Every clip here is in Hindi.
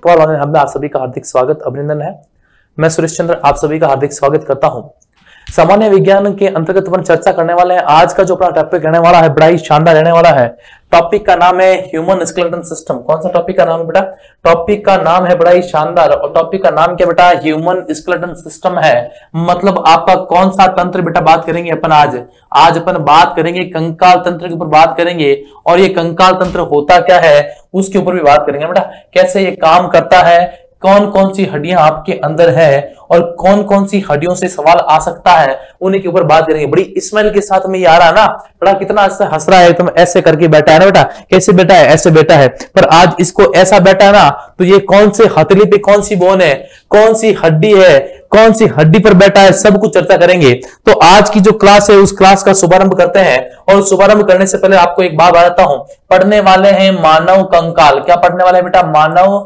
सवाल ऑनलाइन हब में आप सभी का हार्दिक स्वागत अभिनंदन है। मैं सुरेश चंद्र आप सभी का हार्दिक स्वागत करता हूं। सामान्य विज्ञान के अंतर्गत अपन चर्चा करने वाले हैं। आज का जो अपना टॉपिक रहने वाला है बड़ा ही शानदार रहने वाला है। टॉपिक का नाम है ह्यूमन स्केलेटन सिस्टम। कौन सा टॉपिक का नाम है बेटा? टॉपिक का नाम है बड़ा ही शानदार, और टॉपिक का नाम क्या बेटा? ह्यूमन स्केलेटन सिस्टम है। मतलब आपका कौन सा तंत्र बेटा बात करेंगे अपन आज अपन बात करेंगे कंकाल तंत्र के ऊपर बात करेंगे, और ये कंकाल तंत्र होता क्या है उसके ऊपर भी बात करेंगे बेटा। कैसे ये काम करता है, कौन कौन सी हड्डियां आपके अंदर है और कौन कौन सी हड्डियों से सवाल आ सकता है, उन्हीं के ऊपर बात करेंगे। बड़ी स्माइल के साथ में ये आ रहा ना, बड़ा कितना अच्छा हंस रहा है, तुम ऐसे करके बैठा है ना बेटा। कैसे बैठा है? ऐसे बैठा है। पर आज इसको ऐसा बैठा है ना, तो ये कौन से हथेली पे कौन सी बोन है, कौन सी हड्डी है, कौन सी हड्डी पर बैठा है, सब कुछ चर्चा करेंगे। तो आज की जो क्लास है उस क्लास का शुभारंभ करते हैं, और शुभारंभ करने से पहले आपको एक बात बताता हूं। पढ़ने वाले हैं मानव कंकाल। क्या पढ़ने वाले हैं बेटा? मानव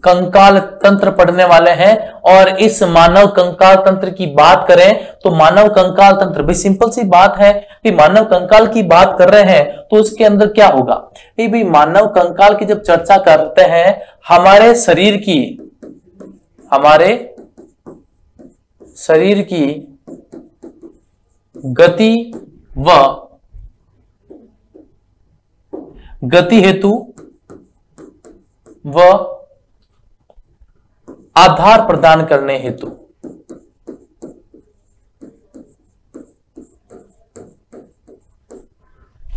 कंकाल तंत्र पढ़ने वाले हैं। और इस मानव कंकाल तंत्र की बात करें तो मानव कंकाल तंत्र भी सिंपल सी बात है कि मानव कंकाल की बात कर रहे हैं तो उसके अंदर क्या होगा। ये भी मानव कंकाल की जब चर्चा करते हैं, हमारे शरीर की गति हेतु व आधार प्रदान करने हेतु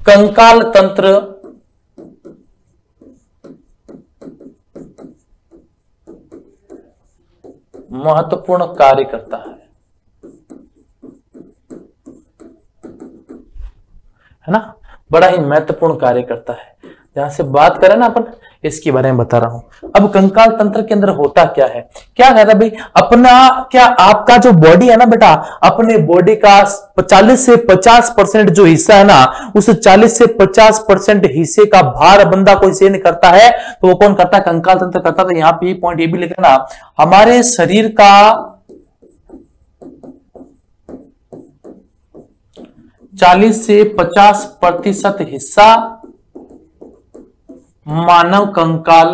कंकाल तंत्र महत्वपूर्ण कार्य करता है ना। बड़ा ही महत्वपूर्ण कार्य करता है। जहां से बात करें ना अपन, इसके बारे में बता रहा हूं। अब कंकाल तंत्र के अंदर होता क्या है, क्या कहता है भाई? आपका जो बॉडी है ना बेटा, अपने बॉडी का 40 से 50% जो हिस्सा है ना, उस 40 से 50% हिस्से का भार बंदा कोई सहन करता है, तो वो कौन करता है? कंकाल तंत्र करता है। तो यहां पे पॉइंट ये भी लिख लेना, हमारे शरीर का 40 से 50% हिस्सा मानव कंकाल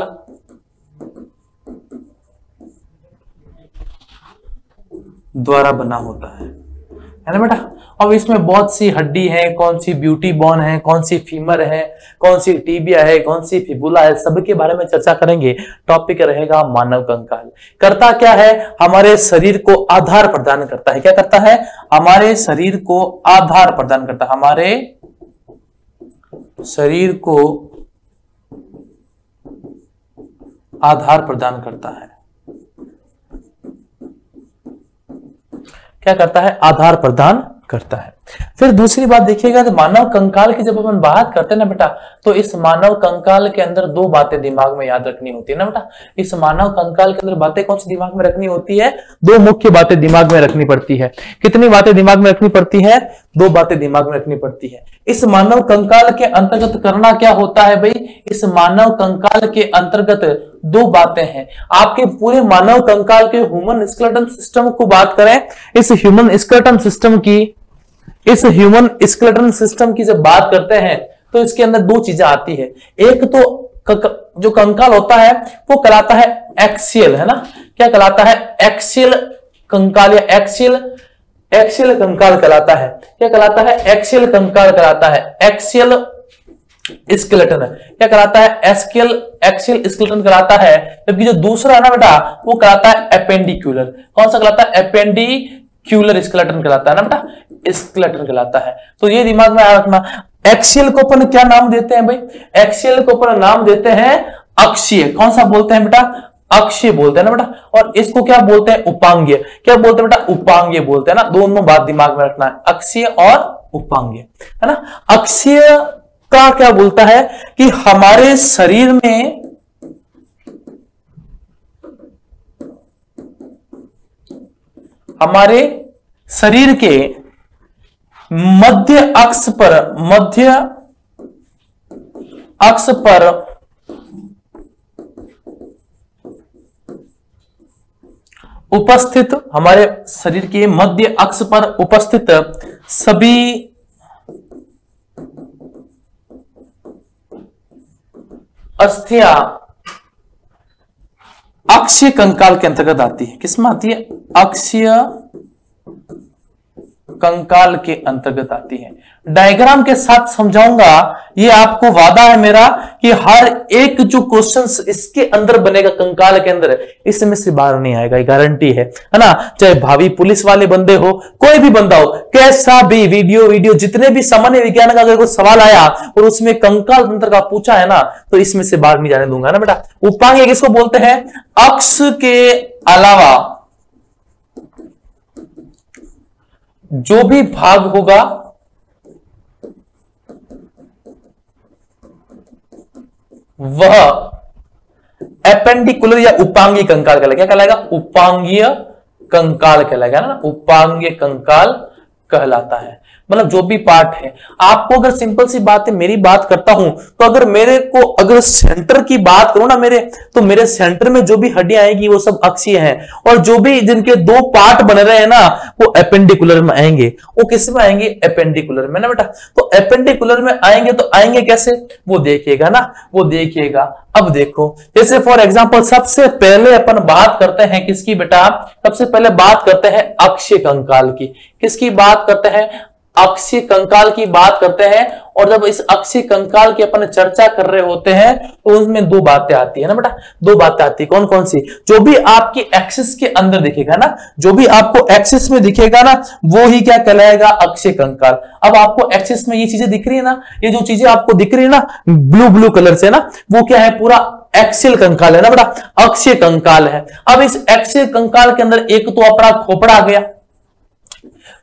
द्वारा बना होता है ना बेटा। अब इसमें बहुत सी हड्डी है, कौन सी ब्यूटी बोन है, कौन सी फीमर है, कौन सी टीबिया है, कौन सी फिबुला है, सबके बारे में चर्चा करेंगे। टॉपिक रहेगा मानव कंकाल। करता क्या है? हमारे शरीर को आधार प्रदान करता है। क्या करता है? हमारे शरीर को आधार प्रदान करता है। हमारे शरीर को आधार प्रदान करता है। क्या करता है? आधार प्रदान करता है। फिर दूसरी बात देखिएगा, तो मानव कंकाल की जब अपन बात करते हैं ना बेटा, तो इस मानव कंकाल के अंदर दो बातें दिमाग में याद रखनी होती है ना बेटा। इस मानव कंकाल के अंदर बातें कौन सी दिमाग में रखनी होती है? दो मुख्य बातें दिमाग में रखनी पड़ती है। कितनी बातें दिमाग में रखनी पड़ती है? दो बातें दिमाग में रखनी पड़ती है। इस मानव कंकाल के अंतर्गत करना क्या होता है भाई? इस मानव कंकाल के अंतर्गत दो बातें हैं। आपके पूरे मानव कंकाल के ह्यूमन स्केलेटन सिस्टम को बात करें, इस ह्यूमन स्केलेटन सिस्टम की जब बात करते हैं तो इसके अंदर दो चीजें आती है। एक तो जो कंकाल होता है वो कहलाता है एक्सियल, है ना। क्या कहलाता है? एक्सियल कंकाल या एक्सियल कंकाल कहलाता है। क्या कहलाता है? एक्सियल कंकाल कहलाता है। एक्सियल स्केलेटन है। क्या कहलाता है? एक्सियल स्केलेटन कहलाता है। जबकि जो दूसरा है ना बेटा, वो कहलाता है एपेंडिक्यूलर। कौन सा कहलाता है? एपेंडिक्यूलर स्केलेटन कहलाता है ना बेटा, स्केलेटन कहलाता है। तो ये दिमाग में रखना। एक्सियल को अपन क्या नाम देते हैं भाई? एक्सियल को अपन नाम देते हैं अक्षीय। कौन सा बोलते हैं बेटा? अक्षीय बोलते हैं ना बेटा। और इसको क्या बोलते हैं? उपांगीय। क्या बोलते हैं बेटा? उपांगीय बोलते हैं ना। दोनों बात दिमाग में रखना है, अक्षीय और उपांगीय, है ना। अक्षीय का क्या बोलता है कि हमारे शरीर में के मध्य अक्ष पर उपस्थित, हमारे शरीर के मध्य अक्ष पर उपस्थित सभी अस्थियां अक्षीय कंकाल के अंतर्गत आती है। किसमें आती है? अक्षीय कंकाल के अंतर्गत आती है। डायग्राम के साथ समझाऊंगा, ये आपको वादा है मेरा कि हर एक जो क्वेश्चंस इसके अंदर बनेगा कंकाल के अंदर, इसमें से बाहर नहीं आएगा, ये गारंटी है ना। चाहे भावी पुलिस वाले बंदे हो, कोई भी बंदा हो, कैसा भी वीडियो जितने भी सामान्य विज्ञान का अगर कोई सवाल आया और उसमें कंकाल तंत्र का पूछा है ना, तो इसमें से बाहर नहीं जाने दूंगा ना बेटा। उपांग किसको बोलते हैं? अक्ष के अलावा जो भी भाग होगा वह एपेंडिकुलर या उपांगीय कंकाल कहलाएगा। क्या कहलाएगा? उपांगीय कंकाल कहलाएगा ना, उपांगीय कंकाल कहलाता है। मतलब जो भी पार्ट है, आपको अगर सिंपल सी बात है, मेरी बात करता हूं तो अगर मेरे को अगर सेंटर की बात करूं ना मेरे, तो मेरे सेंटर में जो भी हड्डियां आएगी वो सब अक्षीय हैं, और जो भी जिनके दो पार्ट बन रहे हैं ना वो एपेंडिकुलर में आएंगे। वो किस में आएंगे? एपेंडिकुलर में ना बेटा। तो एपेंडिकुलर में आएंगे तो आएंगे कैसे? वो देखिएगा ना, वो देखिएगा। अब देखो, जैसे फॉर एग्जांपल सबसे पहले अपन बात करते हैं किसकी बेटा? सबसे पहले बात करते हैं अक्षीय कंकाल की। किसकी बात करते हैं? अक्षीय कंकाल की बात करते हैं। और जब इस अक्षीय कंकाल की अपन चर्चा कर रहे होते हैं तो उसमें दो बातें आती है ना बेटा, दो बातें आती है। कौन कौन सी? जो भी आपकी एक्सिस के अंदर दिखेगा ना, जो भी आपको एक्सिस में दिखेगा ना, वो ही क्या कहलाएगा? अक्षीय कंकाल। अब आपको एक्सिस में ये चीजें दिख रही है ना, ये जो चीजें आपको दिख रही है ना ब्लू कलर से ना, वो क्या है? पूरा एक्सियल कंकाल है ना बेटा, अक्षीय कंकाल है। अब इस अक्षीय कंकाल के अंदर एक तो अपना खोपड़ा आ गया।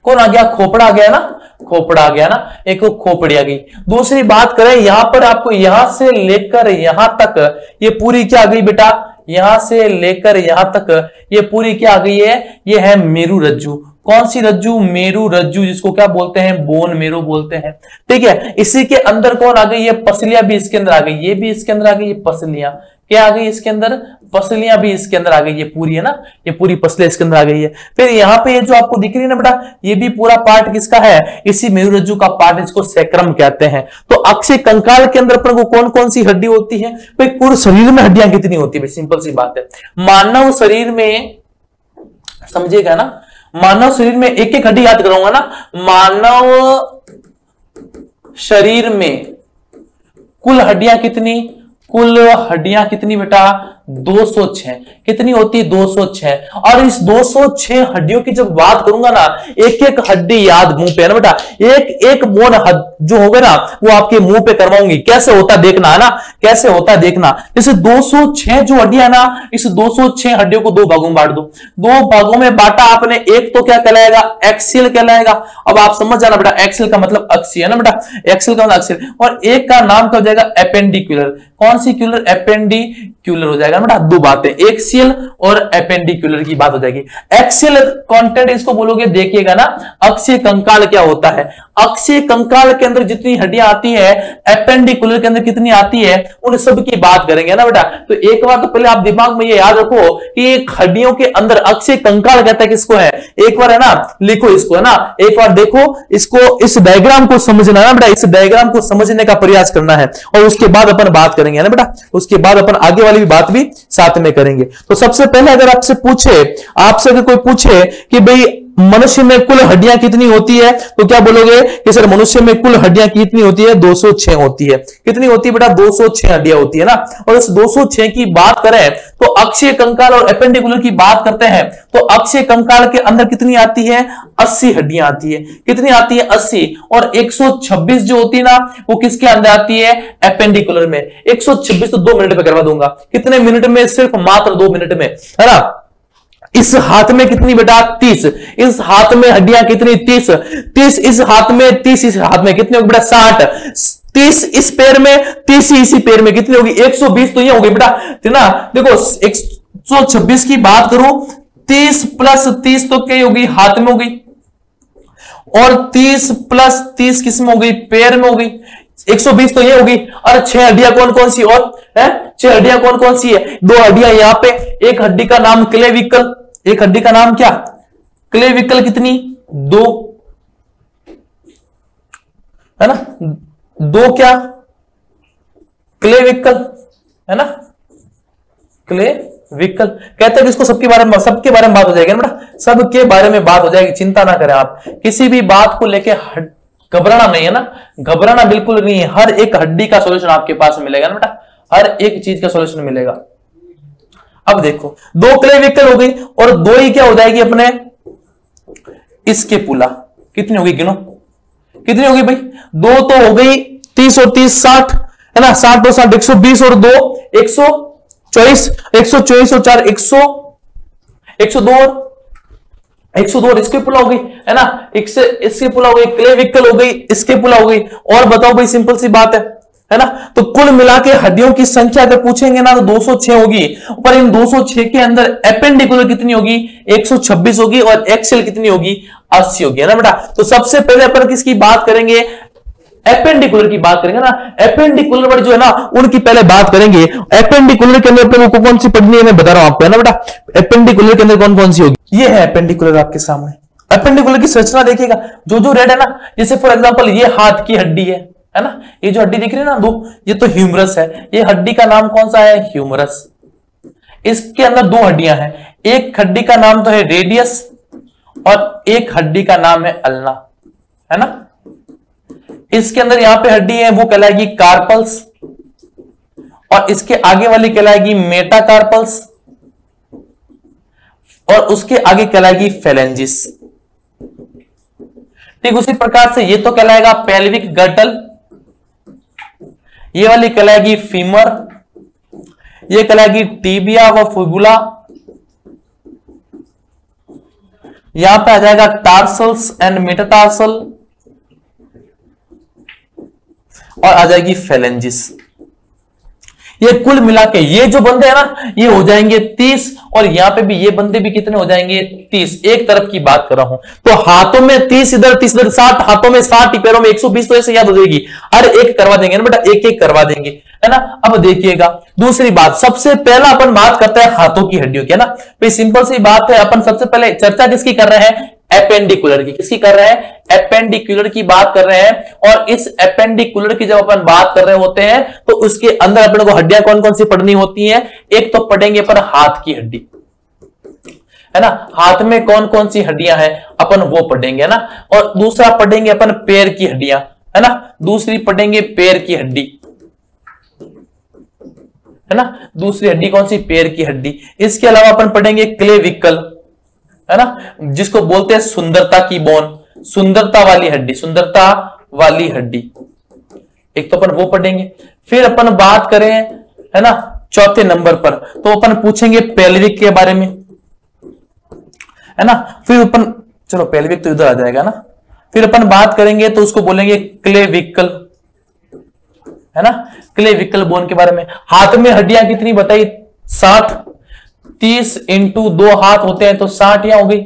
कौन आ गया? खोपड़ा आ गया ना, खोपड़ा आ गया ना, एक खोपड़ी आ गई। दूसरी बात करें, यहां पर आपको यहां से लेकर यहां तक ये पूरी क्या आ गई बेटा? यहां से लेकर यहां तक ये पूरी क्या आ गई है? ये है मेरु रज्जु। कौन सी रज्जु? मेरु रज्जु, जिसको क्या बोलते हैं? बोन मेरो बोलते हैं। ठीक है। इसी के अंदर कौन आ गई? ये पसलियां भी इसके अंदर आ गई, ये भी इसके अंदर आ गई, ये पसलियां क्या आ गई इसके अंदर? पसलियां भी इसके अंदर आ गई। ये पूरी है ना, ये पूरी पसलियां इसके अंदर आ गई है। फिर यहाँ पे ये जो आपको दिख रही है ना बेटा, ये भी पूरा पार्ट किसका है? इसी मेरुरज्जु का पार्ट, इसको सैक्रम कहते हैं। तो अक्षीय कंकाल के अंदर अपन को कौन कौन सी हड्डी होती है? भाई पूरे शरीर में हड्डियां कितनी होती है? सिंपल सी बात है, मानव शरीर में, समझिएगा ना, मानव शरीर में एक एक हड्डी याद कराऊंगा ना। मानव शरीर में कुल हड्डियां कितनी? कुल हड्डियां कितनी बेटा? 206। कितनी होती? 206। और इस 206 हड्डियों की जब बात करूंगा ना, एक एक हड्डी याद मुंह पे है ना बेटा, एक एक बोन जो होगा ना वो आपके मुंह पे करवाऊंगी। कैसे होता देखना है ना, कैसे होता देखना। जैसे 206 जो हड्डियां ना, इस 206 हड्डियों को दो भागों में बांट दो। दो भागों में बांटा आपने, एक तो क्या कहलाएगा? एक्सियल कहलाएगा। अब आप समझ जाना बेटा, एक्सियल का मतलब अक्षीय है ना बेटा, एक्सियल का मतलब अक्षीय। और एक का नाम क्या हो जाएगा? एपेंडिकुलर। कौन सी क्यूलर? एपेंडिकुलर हो जाएगा बेटा। दो बातें, एक्सियल और एपेंडिकुलर की बात हो जाएगी। एक्सियल कंटेंट इसको बोलोगे, देखिएगा ना, अक्षीय कंकाल क्या होता है? अक्षीय कंकाल के अंदर जितनी हड्डियां आती है, एपेंडिकुलर के अंदर कितनी आती है, उन सब की बात करेंगे ना बेटा। तो एक बार तो पहले आप दिमाग में ये याद रखो कि एक हड्डियों के अंदर अक्षीय कंकाल कहता है किसको है? एक बार है ना लिखो इसको, है ना, एक बार देखो इसको, इस डायग्राम को समझना है ना बेटा, इस डायग्राम को समझने का प्रयास करना है और उसके बाद अपन बात करेंगे ना बेटा, उसके बाद अपन आगे वाली भी बात भी साथ में करेंगे। तो सबसे पहले अगर आपसे अगर कोई पूछे कि भाई मनुष्य में कुल हड्डियां कितनी होती है, तो क्या बोलोगे कि सर मनुष्य में कुल हड्डियां कितनी होती है? 206 होती है। कितनी होती है बेटा? 206 हड्डियां होती है ना। और इस 206 की बात करें तो अक्षीय कंकाल और एपेंडिकुलर की बात करते हैं तो अक्षीय कंकाल के अंदर कितनी आती है? 80 हड्डियां आती है। कितनी आती है? 80। और 126 जो होती है ना, वो किसके अंदर आती है? एपेंडिकुलर में। 126 तो 2 मिनट में करवा दूंगा। कितने मिनट में? सिर्फ मात्र 2 मिनट में, है ना। इस हाथ में कितनी बेटा? 30। इस हाथ में हड्डियां कितनी? 30। 30 इस हाथ में, 30 इस हाथ में, कितनी होगी बेटा? 60। 30 इस पैर में, 30 इसी पैर में, कितनी होगी? 120 तो ये होगी बेटा, है ना। देखो 126 की बात करूं, 30 प्लस 30 तो क्या होगी? हाथ में होगी, और 30 प्लस 30 किस में होगी? पैर में होगी। 120 तो ये होगी। और 6 हड्डियां कौन कौन सी और है? 6 हड्डियां कौन कौन सी है? 2 हड्डियां यहां पे, एक हड्डी का नाम क्लेविकल, एक हड्डी का नाम क्या? क्लेविकल। कितनी? 2, है ना, 2 क्या? क्लेविकल, है ना, क्लेविकल। विकल कहते हैं कि इसको सबके बारे में बात हो जाएगी ना बेटा, सबके बारे में बात हो जाएगी, चिंता ना करें आप, किसी भी बात को लेके घबराना नहीं है ना, घबराना बिल्कुल नहीं है। हर एक हड्डी का सॉल्यूशन आपके पास मिलेगा ना बेटा, हर एक चीज का सॉल्यूशन मिलेगा। अब देखो 2 क्लेविकल हो गई और 2 ही क्या हो जाएगी अपने स्कैपुला, कितनी होगी गिनो, कितनी होगी भाई, 2 तो हो गई 30 और 30 60 है ना, 60 और 60 120 और 2 124, 124 और 4 102 और स्कैपुला हो गई है ना, स्कैपुला हो गई, क्लेविकल हो गई, स्कैपुला हो गई। और बताओ भाई, सिंपल सी बात है ना, तो कुल मिला के हड्डियों की संख्या अगर पूछेंगे ना तो 206 होगी, पर इन 206 के अंदर एपेंडिकुलर कितनी होगी 126 होगी और एक्सियल कितनी होगी 80 होगी, है ना बेटा। तो सबसे पहले अपन किसकी बात करेंगे, एपेंडिकुलर की बात करेंगे ना, एपेंडिकुलर जो है ना उनकी पहले बात करेंगे। एपेंडिकुलर के अंदर अपन को कौन सी पढ़नी है मैं बता रहा हूं आपको, है ना बेटा, एपेंडिकुलर के अंदर कौन कौन सी होगी। ये है एपेंडिकुलर आपके सामने, एपेंडिकुलर की संरचना देखिएगा, जो रेड है ना, जैसे फॉर एग्जांपल ये हाथ की हड्डी है ना, ये जो हड्डी दिख रही है ना 2, ये तो ह्यूमरस है, ये हड्डी का नाम कौन सा है ह्यूमरस। इसके अंदर 2 हड्डियां हैं, एक हड्डी का नाम तो है रेडियस और एक हड्डी का नाम है अल्ना, है ना। इसके अंदर यहां पे हड्डी है वो कहलाएगी कार्पल्स और इसके आगे वाली कहलाएगी मेटाकार्पल्स और उसके आगे कहलाएगी फेलेंजिस। ठीक उसी प्रकार से ये तो कहलाएगा पेल्विक गर्टल, ये वाली कहलाएगी फीमर, ये कहलाएगी टीबिया व फिबुला, यहां पे आ जाएगा टार्सल्स एंड मेटाटार्सल और आ जाएगी फेलेंजिस। ये कुल मिला के ये जो बंदे हैं ना ये हो जाएंगे 30 और यहां पे भी ये बंदे भी कितने हो जाएंगे 30। एक तरफ की बात कर रहा हूं तो हाथों में 30 इधर 30 इधर 60, हाथों में 60, पैरों में 120, तो ऐसे याद हो जाएगी, हर एक करवा देंगे ना बेटा, एक एक करवा देंगे, है ना। अब देखिएगा दूसरी बात, सबसे पहला अपन बात करते हैं हाथों की हड्डियों की, है ना। भाई सिंपल सी बात है, अपन सबसे पहले चर्चा किसकी कर रहे हैं, एपेंडिकुलर की। किसकी कर रहे हैं, एपेंडिकुलर की बात कर रहे हैं। और इस एपेंडिकुलर की जब अपन बात कर रहे होते हैं तो उसके अंदर अपन को हड्डियां कौन कौन सी पढ़नी होती हैं। एक तो पढ़ेंगे अपन हाथ की हड्डी, है ना, हाथ में कौन कौन सी हड्डियां हैं अपन वो पढ़ेंगे, है ना। और दूसरा पढ़ेंगे अपन पैर की हड्डियां, है ना, दूसरी पढ़ेंगे पैर की हड्डी, है ना, दूसरी हड्डी कौन सी, पैर की हड्डी। इसके अलावा अपन पढ़ेंगे क्लेविकल, है ना, जिसको बोलते हैं सुंदरता की बोन, सुंदरता वाली हड्डी, सुंदरता वाली हड्डी, एक तो अपन वो पढ़ेंगे। फिर अपन बात करें, है ना, चौथे नंबर पर तो अपन पूछेंगे पेल्विक के बारे में, है ना। फिर अपन, चलो पेल्विक तो इधर आ जाएगा ना, फिर अपन बात करेंगे तो उसको बोलेंगे क्लेविकल, है ना, क्लेविकल बोन के बारे में। हाथ में हड्डियां कितनी बताई, 60, 30 × 2 हाथ होते हैं तो 60 यहां हो गई,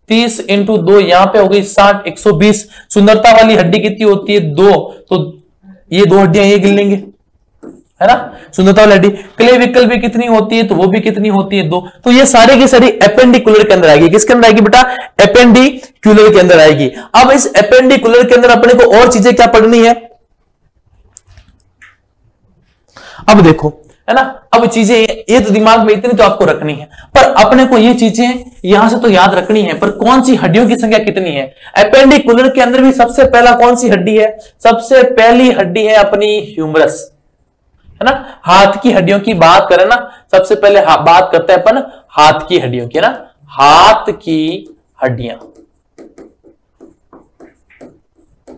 30 × 2 यहां पे हो गई 60, 120। सुंदरता वाली हड्डी कितनी होती है 2, तो ये 2 हड्डियां ये गिन लेंगे, है ना, सुंदरता वाली हड्डी। क्लेविकल भी कितनी होती है तो वो भी कितनी होती है 2। तो ये सारे की सारी एपेंडिकुलर के अंदर आएगी। किसके अंदर आएगी बेटा, एपेंडिकुलर के अंदर आएगी। अब इस एपेंडिकुलर के अंदर अपने को और चीजें क्या पढ़नी है, अब देखो, है ना। अब चीजें ये तो दिमाग में इतनी तो आपको रखनी है, पर अपने को ये चीजें यहां से तो याद रखनी है, पर कौन सी हड्डियों की संख्या कितनी है। एपेंडिकुलर के अंदर भी सबसे पहला कौन सी हड्डी है, सबसे पहली हड्डी है अपनी ह्यूमरस, है ना। हाथ की हड्डियों की बात करें ना, सबसे पहले बात करते हैं अपन हाथ की हड्डियों की, ना, हाथ की हड्डियां।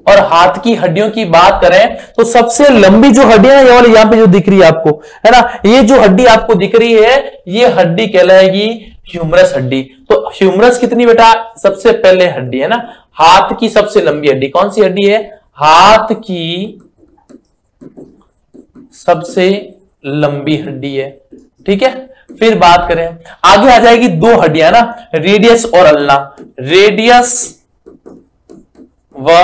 और हाथ की हड्डियों की बात करें तो सबसे लंबी जो हड्डियां है ये वाली यहां पे जो दिख रही है आपको, है ना, ये जो हड्डी आपको दिख रही है ये हड्डी कहलाएगी ह्यूमरस हड्डी। तो ह्यूमरस कितनी बेटा, सबसे पहले हड्डी, है ना, हाथ की सबसे लंबी हड्डी कौन सी हड्डी है, हाथ की सबसे लंबी हड्डी है, ठीक है। फिर बात करें आगे आ जाएगी 2 हड्डियां ना, रेडियस और अल्ना, रेडियस व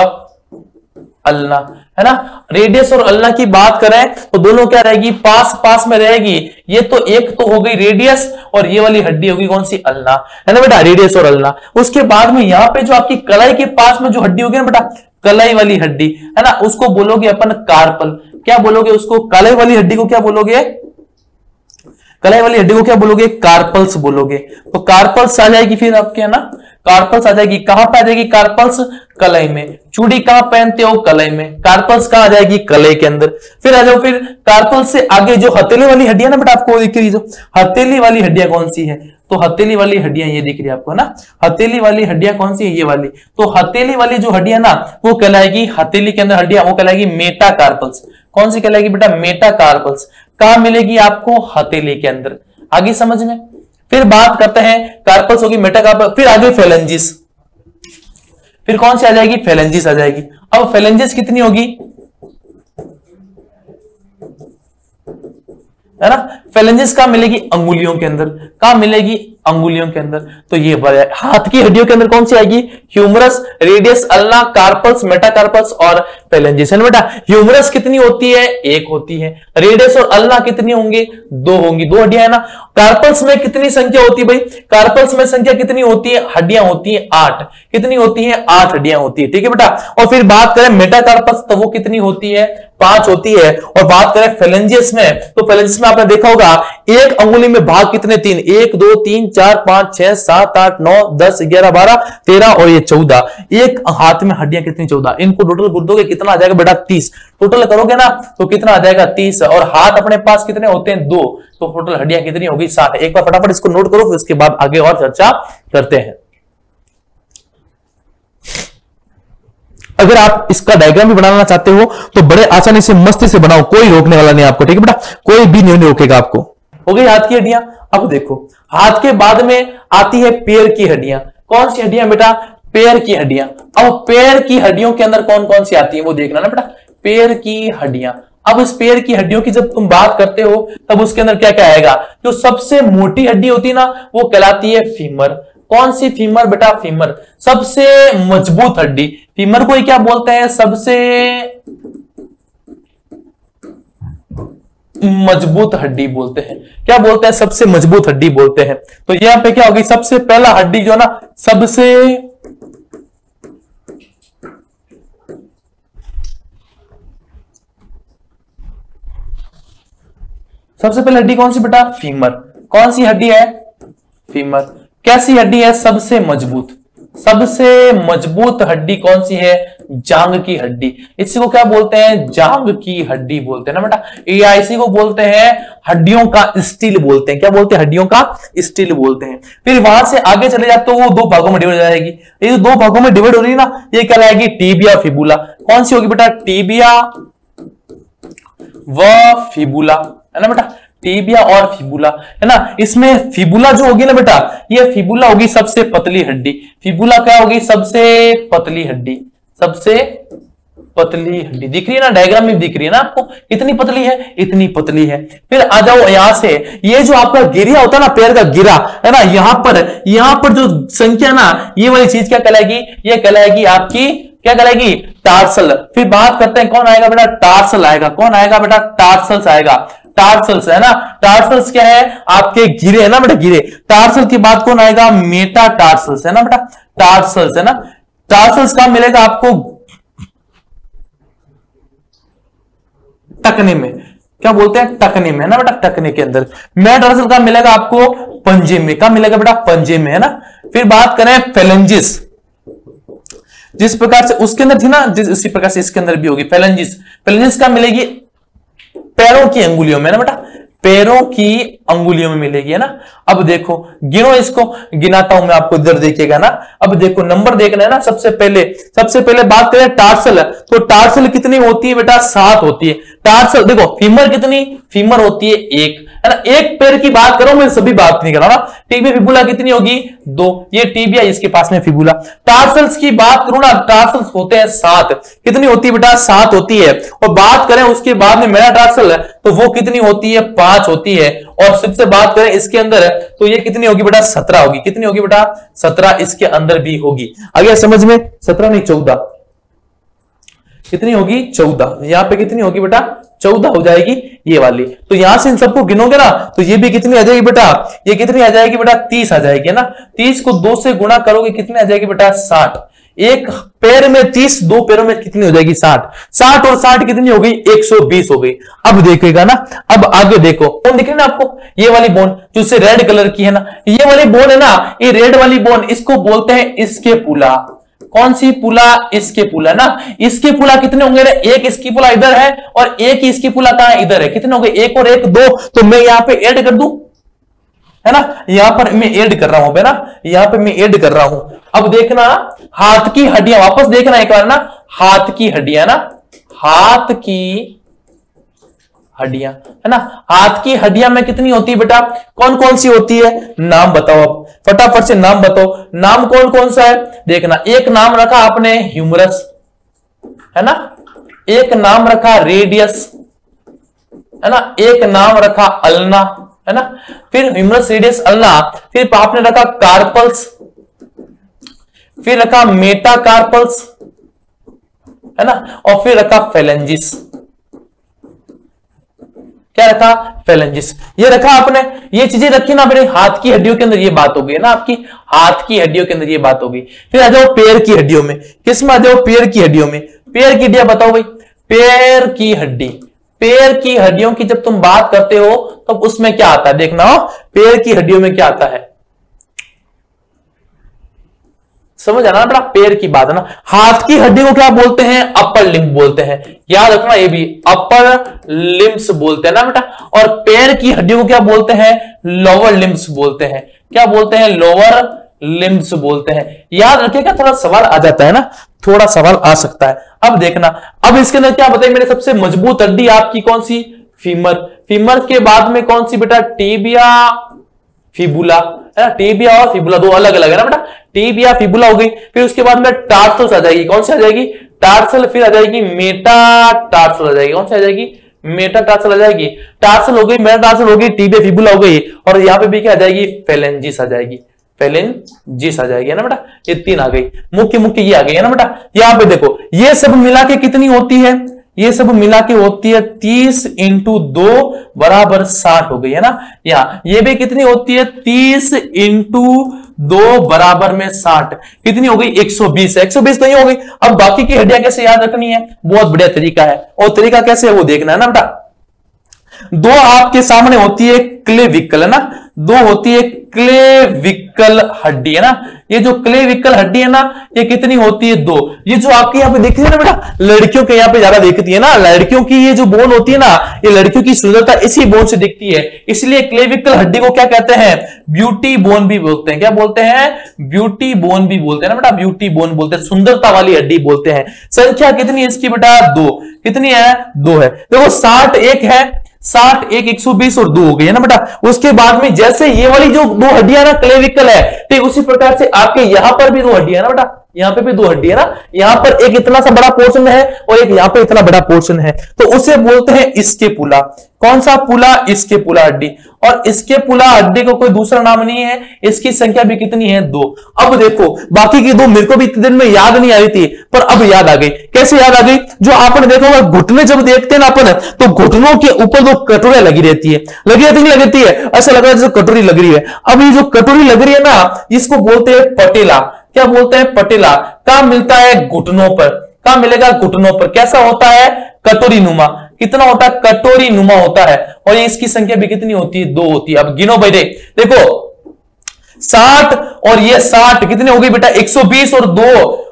अल्ना, है ना। रेडियस और अल्ना की बात करें तो दोनों क्या रहेगी, पास पास में रहेगी। ये तो एक तो हो गई रेडियस और ये वाली हड्डी होगी कौन सी, अल्ना, है ना बेटा, रेडियस और अल्ना। उसके बाद में यहां पे जो आपकी कलाई के पास में जो हड्डी होगी ना बेटा, कलाई वाली हड्डी, है ना, उसको बोलोगे अपन कार्पल। क्या बोलोगे उसको, कलाई वाली हड्डी को क्या बोलोगे, कलाई वाली हड्डी को क्या बोलोगे? कार्पल्स बोलोगे। तो कार्पल्स आ जाएगी फिर आपके, है ना, कार्पल्स आ जाएगी। कहां पे आ जाएगी कार्पल्स? कलाई में। चूड़ी कहां पहनते हो? कलाई में। कार्पल्स कहां आ जाएगी? कलाई के अंदर। फिर आ जाओ, फिर कार्पल्स से आगे जो हथेली वाली हड्डियां ना बेटा आपको दिख रही, जो हथेली वाली हड्डियां कौन सी है? तो हथेली वाली हड्डियां ये दिख रही है आपको ना, हथेली वाली हड्डियां कौन सी है? ये वाली। तो हथेली वाली जो हड्डियां ना वो कहलाएगी, हथेली के अंदर हड्डियां वो कहलाएगी मेटाकार्पल्स। कौन सी कहलाएगी बेटा? मेटाकार्पल्स। कहां मिलेगी आपको? हथेली के अंदर। आगे समझ में। फिर बात करते हैं, कार्पल्स होगी, मेटाकार्पल्स, फिर आगे फेलेंजिस। फिर कौन सी आ जाएगी? फेलेंजिस आ जाएगी। अब फेलेंजिस कितनी होगी? है ना, फेलेंजिस कहां मिलेगी? अंगुलियों के अंदर। कहां मिलेगी? अंगुलियों के अंदर। तो ये हाथ की हड्डियों के अंदर कौन सी आएगी? Humerus, radius, ulna, carpals, metacarpals और फेलेंजिस। है ना बेटा, ह्यूमरस कितनी होती है? एक होती है। रेडियस और अल्ना कितनी होंगे? दो होंगी, दो हड्डियां है ना। कार्पल्स में कितनी संख्या होती है भाई? कार्पल्स में संख्या कितनी होती है? हड्डियां होती है 8। कितनी होती है? 8 हड्डियां होती है, ठीक है बेटा। और फिर बात करें मेटाकार्पल्स, तो वो कितनी होती है? 5 होती है। और बात करें फेलेंजियस में, तो फेलेंजियस में आपने देखा होगा एक अंगुली में भाग कितने? 3, 1 2 3 4 5 6 7 8 9 10 11 12 13 और ये 14। एक हाथ में हड्डियां कितनी? 14। इनको टोटल कर दोगे कितना आ जाएगा बेटा? 30। टोटल करोगे ना तो कितना आ जाएगा? 30। और हाथ अपने पास कितने होते हैं? 2। तो टोटल हड्डियां कितनी होगी? 60। एक बार फटाफट इसको नोट करो, फिर उसके बाद आगे और चर्चा करते हैं। अगर आप इसका डायग्राम भी बनाना चाहते हो तो बड़े आसानी से मस्ती से बनाओ, कोई रोकने वाला नहीं आपको, ठीक है बेटा, कोई भी नहीं रोकेगा आपको। हो गई हाथ की हड्डियां। अब देखो, हाथ के बाद में आती है पैर की हड्डियां। कौन सी हड्डियां बेटा? पैर की हड्डियां। अब पैर की हड्डियों के अंदर कौन कौन सी आती है वो देखना ना बेटा, पैर की हड्डियां। अब इस पैर की हड्डियों की जब तुम बात करते हो तब उसके अंदर क्या क्या आएगा? जो सबसे मोटी हड्डी होती है ना वो कहलाती है फीमर। कौन सी फीमर बेटा? फीमर सबसे मजबूत हड्डी। फीमर को क्या बोलते हैं? सबसे मजबूत हड्डी बोलते हैं। क्या बोलते हैं? सबसे मजबूत हड्डी बोलते हैं। तो यहां पे क्या होगी? सबसे पहला हड्डी जो ना सबसे पहले हड्डी कौन सी बेटा? फीमर। कौन सी हड्डी है? फीमर। कैसी हड्डी है? सबसे मजबूत। सबसे मजबूत हड्डी कौन सी है? जांग की हड्डी। इसी को क्या बोलते हैं? जांग की हड्डी बोलते हैं ना बेटा। या इसी को बोलते हैं हड्डियों का स्टील बोलते हैं। क्या बोलते हैं? हड्डियों का स्टील बोलते हैं। फिर वहां से आगे चले जाते तो वो 2 भागों में डिवाइड हो जाएगी। ये जो 2 भागों में डिवाइड हो रही है ना ये कहलाएगी टीबिया फिबुला। कौन सी होगी बेटा? टीबिया व फिबुला, है ना बेटा, टीबिया और फिबुला, है ना। इसमें फिबुला जो होगी ना बेटा, ये फिबुला होगी सबसे पतली हड्डी। फिबुला क्या होगी? सबसे पतली हड्डी। सबसे पतली हड्डी दिख रही है ना, डायग्राम में दिख रही है ना आपको, कितनी पतली है? इतनी पतली है। फिर आ जाओ यहां से, ये जो आपका गिरिया होता है ना, पैर का गिरा, है ना, यहां पर जो संख्या ना, ये वाली चीज क्या कहलाएगी? ये कहलाएगी आपकी, क्या कहलाएगी? टार्सल। फिर बात करते हैं कौन आएगा बेटा? टार्सल आएगा। कौन आएगा बेटा? टार्सल्स आएगा। टार्सल्स, है ना। टार्सल्स क्या है? आपके गिरे, है ना बेटा, गिरे। टार्सल की बात कौन आएगा? मेटाटार्सल्स, है ना बेटा, टार्सल्स, है ना। टार्सल्स कहां मिलेगा आपको? टकने में। क्या बोलते हैं? टकने में, है ना बेटा, टकने के अंदर। मेटाटार्सल कहां मिलेगा आपको? पंजे में। कहां मिलेगा बेटा? पंजे में, है ना। फिर बात करें फेलेंजिस, जिस प्रकार से उसके अंदर थी ना, उसी प्रकार से इसके अंदर भी होगी फेलेंजिस। फेलेंजिस कहां मिलेगी? पैरों की अंगुलियों में, ना बेटा, पैरों की अंगुलियों में मिलेगी, है ना। अब देखो, गिनो इसको, गिनाता हूं मैं आपको, इधर देखिएगा ना। अब देखो, नंबर देखना है ना। सबसे पहले बात करें टार्सल, तो टार्सल कितनी होती है बेटा? 7 होती है। टार्सल देखो, फीमर कितनी? फीमर होती है 1, है ना। एक पैर की बात करो, मैं सभी बात नहीं कर रहा ना। टीबिया फिबुला कितनी होगी? 2। ये टीबिया, इसके पास में फिबुला। टार्सल्स की बात करूं ना, टार्सल्स होते हैं 7। कितनी होती है बेटा? 7 होती है। और बात करें उसके बाद में मेटाटार्सल, तो वो कितनी होती है? 5 होती है। और सबसे बात करें इसके अंदर, तो ये कितनी होगी बेटा? 17 होगी। कितनी होगी बेटा? 17 इसके अंदर भी होगी। आ गया समझ में? 17 नहीं, 14। कितनी होगी? 14। यहां पे कितनी होगी बेटा? 14 हो जाएगी ये वाली। तो यहां से इन सबको गिनोगे ना, तो ये भी कितनी आ जाएगी बेटा? ये कितनी आ जाएगी बेटा? 30 आ जाएगी, है ना। 30 को 2 से गुणा करोगे, कितनी आ जाएगी बेटा? 60। एक पैर में 30, दो पैरों में कितनी हो जाएगी 60, 60 और 60 कितनी हो गई 120 हो गई। अब देखेगा ना, अब आगे देखो बोन दिख रही है ना आपको, ये वाली बोन जो से रेड कलर की है ना, ये वाली बोन है ना, ये रेड वाली बोन, इसको बोलते हैं इसके पुला। कौन सी पुला? इसके पुला ना। इसके पुला कितने होंगे ना, एक इसकी पुला इधर है और एक ही इसकी पुला कहां इधर है, कितने हो गए, एक और एक 2, तो मैं यहां पे ऐड कर दूं, है ना, यहां पर मैं ऐड कर रहा हूं, है ना, यहां पे मैं ऐड कर रहा हूं। अब देखना हाथ की हड्डियां, वापस देखना एक बार ना, हाथ की हड्डियां ना, हाथ की हड्डियां, है ना, हाथ की हड्डियां में कितनी होती है बेटा, कौन कौन सी होती है, नाम बताओ, अब फटाफट से नाम बताओ, नाम कौन कौन सा है। देखना, एक नाम रखा आपने ह्यूमरस, है ना, एक नाम रखा रेडियस, है ना, एक नाम रखा अल्ना, है ना, फिर ह्यूमरस, रेडियस, अल्ना, फिर आपने रखा कार्पल्स, फिर रखा मेटाकार्पल्स, है ना, और फिर रखा फेलेंजिस। क्या रखा? फेलेंजिस। ये रखा आपने, ये चीजें रखी ना अपने हाथ की हड्डियों के अंदर, ये बात हो गई ना आपकी, हाथ की हड्डियों के अंदर ये बात हो गई। फिर आ जाओ पैर की हड्डियों में, किसमें आ जाओ, पैर की हड्डियों में। पैर की हड्डियां बताओ भाई, पैर की हड्डी, पैर की हड्डियों की जब तुम बात करते हो तो उसमें क्या आता है, देखना हो पैर की हड्डियों में क्या आता है, समझ आना बेटा, पैर की बात है ना। हाथ की हड्डी को क्या बोलते हैं, अपर लिम्ब बोलते हैं, याद रखना ये भी, अपर लिम्ब्स बोलते हैं ना बेटा। और पैर की हड्डियों को क्या बोलते हैं, लोअर लिम्ब्स बोलते हैं। क्या बोलते हैं, लोअर लिम्ब्स बोलते हैं। याद रखिएगा, थोड़ा सवाल आ जाता है ना, थोड़ा सवाल आ सकता है। अब देखना, अब इसके अंदर क्या बताइए, मेरे सबसे मजबूत हड्डी आपकी कौन सी, फीमर। फीमर के बाद में कौन सी बेटा, टिबिया, फिबुला, है ना, टिबिया और फिबुला दो अलग अलग है ना बेटा, टिबिया फिबुला हो गई। फिर उसके बाद में टार्सल्स आ जाएगी, कौन सी आ जाएगी, टार्सल। फिर आ जाएगी मेटाटार्सल आ जाएगी, कौन सी आ जाएगी, मेटाटार्सल आ जाएगी। टार्सल हो गई, मेटाटार्सल हो गई, टिबिया फिबुला हो गई, और यहां पे भी क्या आ जाएगी, फेलेंजिस आ जाएगी, फेलेंजिस आ जाएगी, है ना बेटा। ये 3 आ गई, मुख्य मुख्य ये आ गई, है ना बेटा। यहां पे देखो, ये सब मिला के कितनी होती है, ये सब मिला के होती है 30 इंटू 2 बराबर 60 हो गई, है ना। यहाँ ये भी कितनी होती है, 30 इंटू 2 बराबर में 60, कितनी हो गई, 120 है। 120 नहीं हो गई। अब बाकी की हड्डियां कैसे याद रखनी है, बहुत बढ़िया तरीका है, और तरीका कैसे है वो देखना है ना बेटा। 2 आपके सामने होती है क्लेविकल, है ना, 2 होती है क्लेविकल हड्डी, है ना। ये जो क्लेविकल हड्डी है ना, ये कितनी होती है, 2। ये जो आपके यहाँ पे दिखती है ना बेटा, लड़कियों के यहाँ पे ज्यादा दिखती है ना, लड़कियों की ये जो बोन होती है ना, ये लड़कियों की सुंदरता इसी बोन से दिखती है, इसलिए क्लेविकल हड्डी को क्या कहते हैं, ब्यूटी बोन भी बोलते हैं। क्या बोलते हैं, ब्यूटी बोन भी बोलते हैं ना बेटा, ब्यूटी बोन बोलते हैं, सुंदरता वाली हड्डी बोलते हैं। संख्या कितनी है इसकी बेटा, 2। कितनी है, 2 है। देखो 60 एक है, 60 एक 120 और 2 हो गई, है ना बेटा। उसके बाद में जैसे ये वाली जो 2 हड्डियां ना क्लेविकल है, ठीक उसी प्रकार से आपके यहां पर भी 2 हड्डियां ना बेटा, यहां पे भी 2 हड्डी है ना। यहां पर एक इतना सा बड़ा पोर्शन है और एक यहां पे इतना बड़ा पोर्शन है, तो उसे बोलते हैं इसके पुला। कौन सा पुला, इसके पुला हड्डी। और इसके पुला हड्डी को कोई दूसरा नाम नहीं है, इसकी संख्या भी कितनी है, 2। अब देखो बाकी की 2 मेरे को भी इतने दिन में याद नहीं आई थी, पर अब याद आ गई। कैसे याद आ गई, जो आपने देखा होगा घुटने जब देखते हैं ना अपन, तो घुटनों के ऊपर 2 कटोरियां लगी रहती है, लगी रहती नहीं लगती है, ऐसा लग रहा है जैसे कटोरी लग रही है। अब ये जो कटोरी लग रही है ना, इसको बोलते हैं पटेला। क्या बोलते हैं, पटेला। कहां मिलता है, घुटनों पर। कहां मिलेगा, घुटनों पर। कैसा होता है, कटोरी नुमा। कितना होता है, कटोरी नुमा होता है। और ये इसकी संख्या भी कितनी होती है, 2 होती है। अब गिनो भाई, देखो 60 और ये 60 कितनी हो गई बेटा, 120 और 2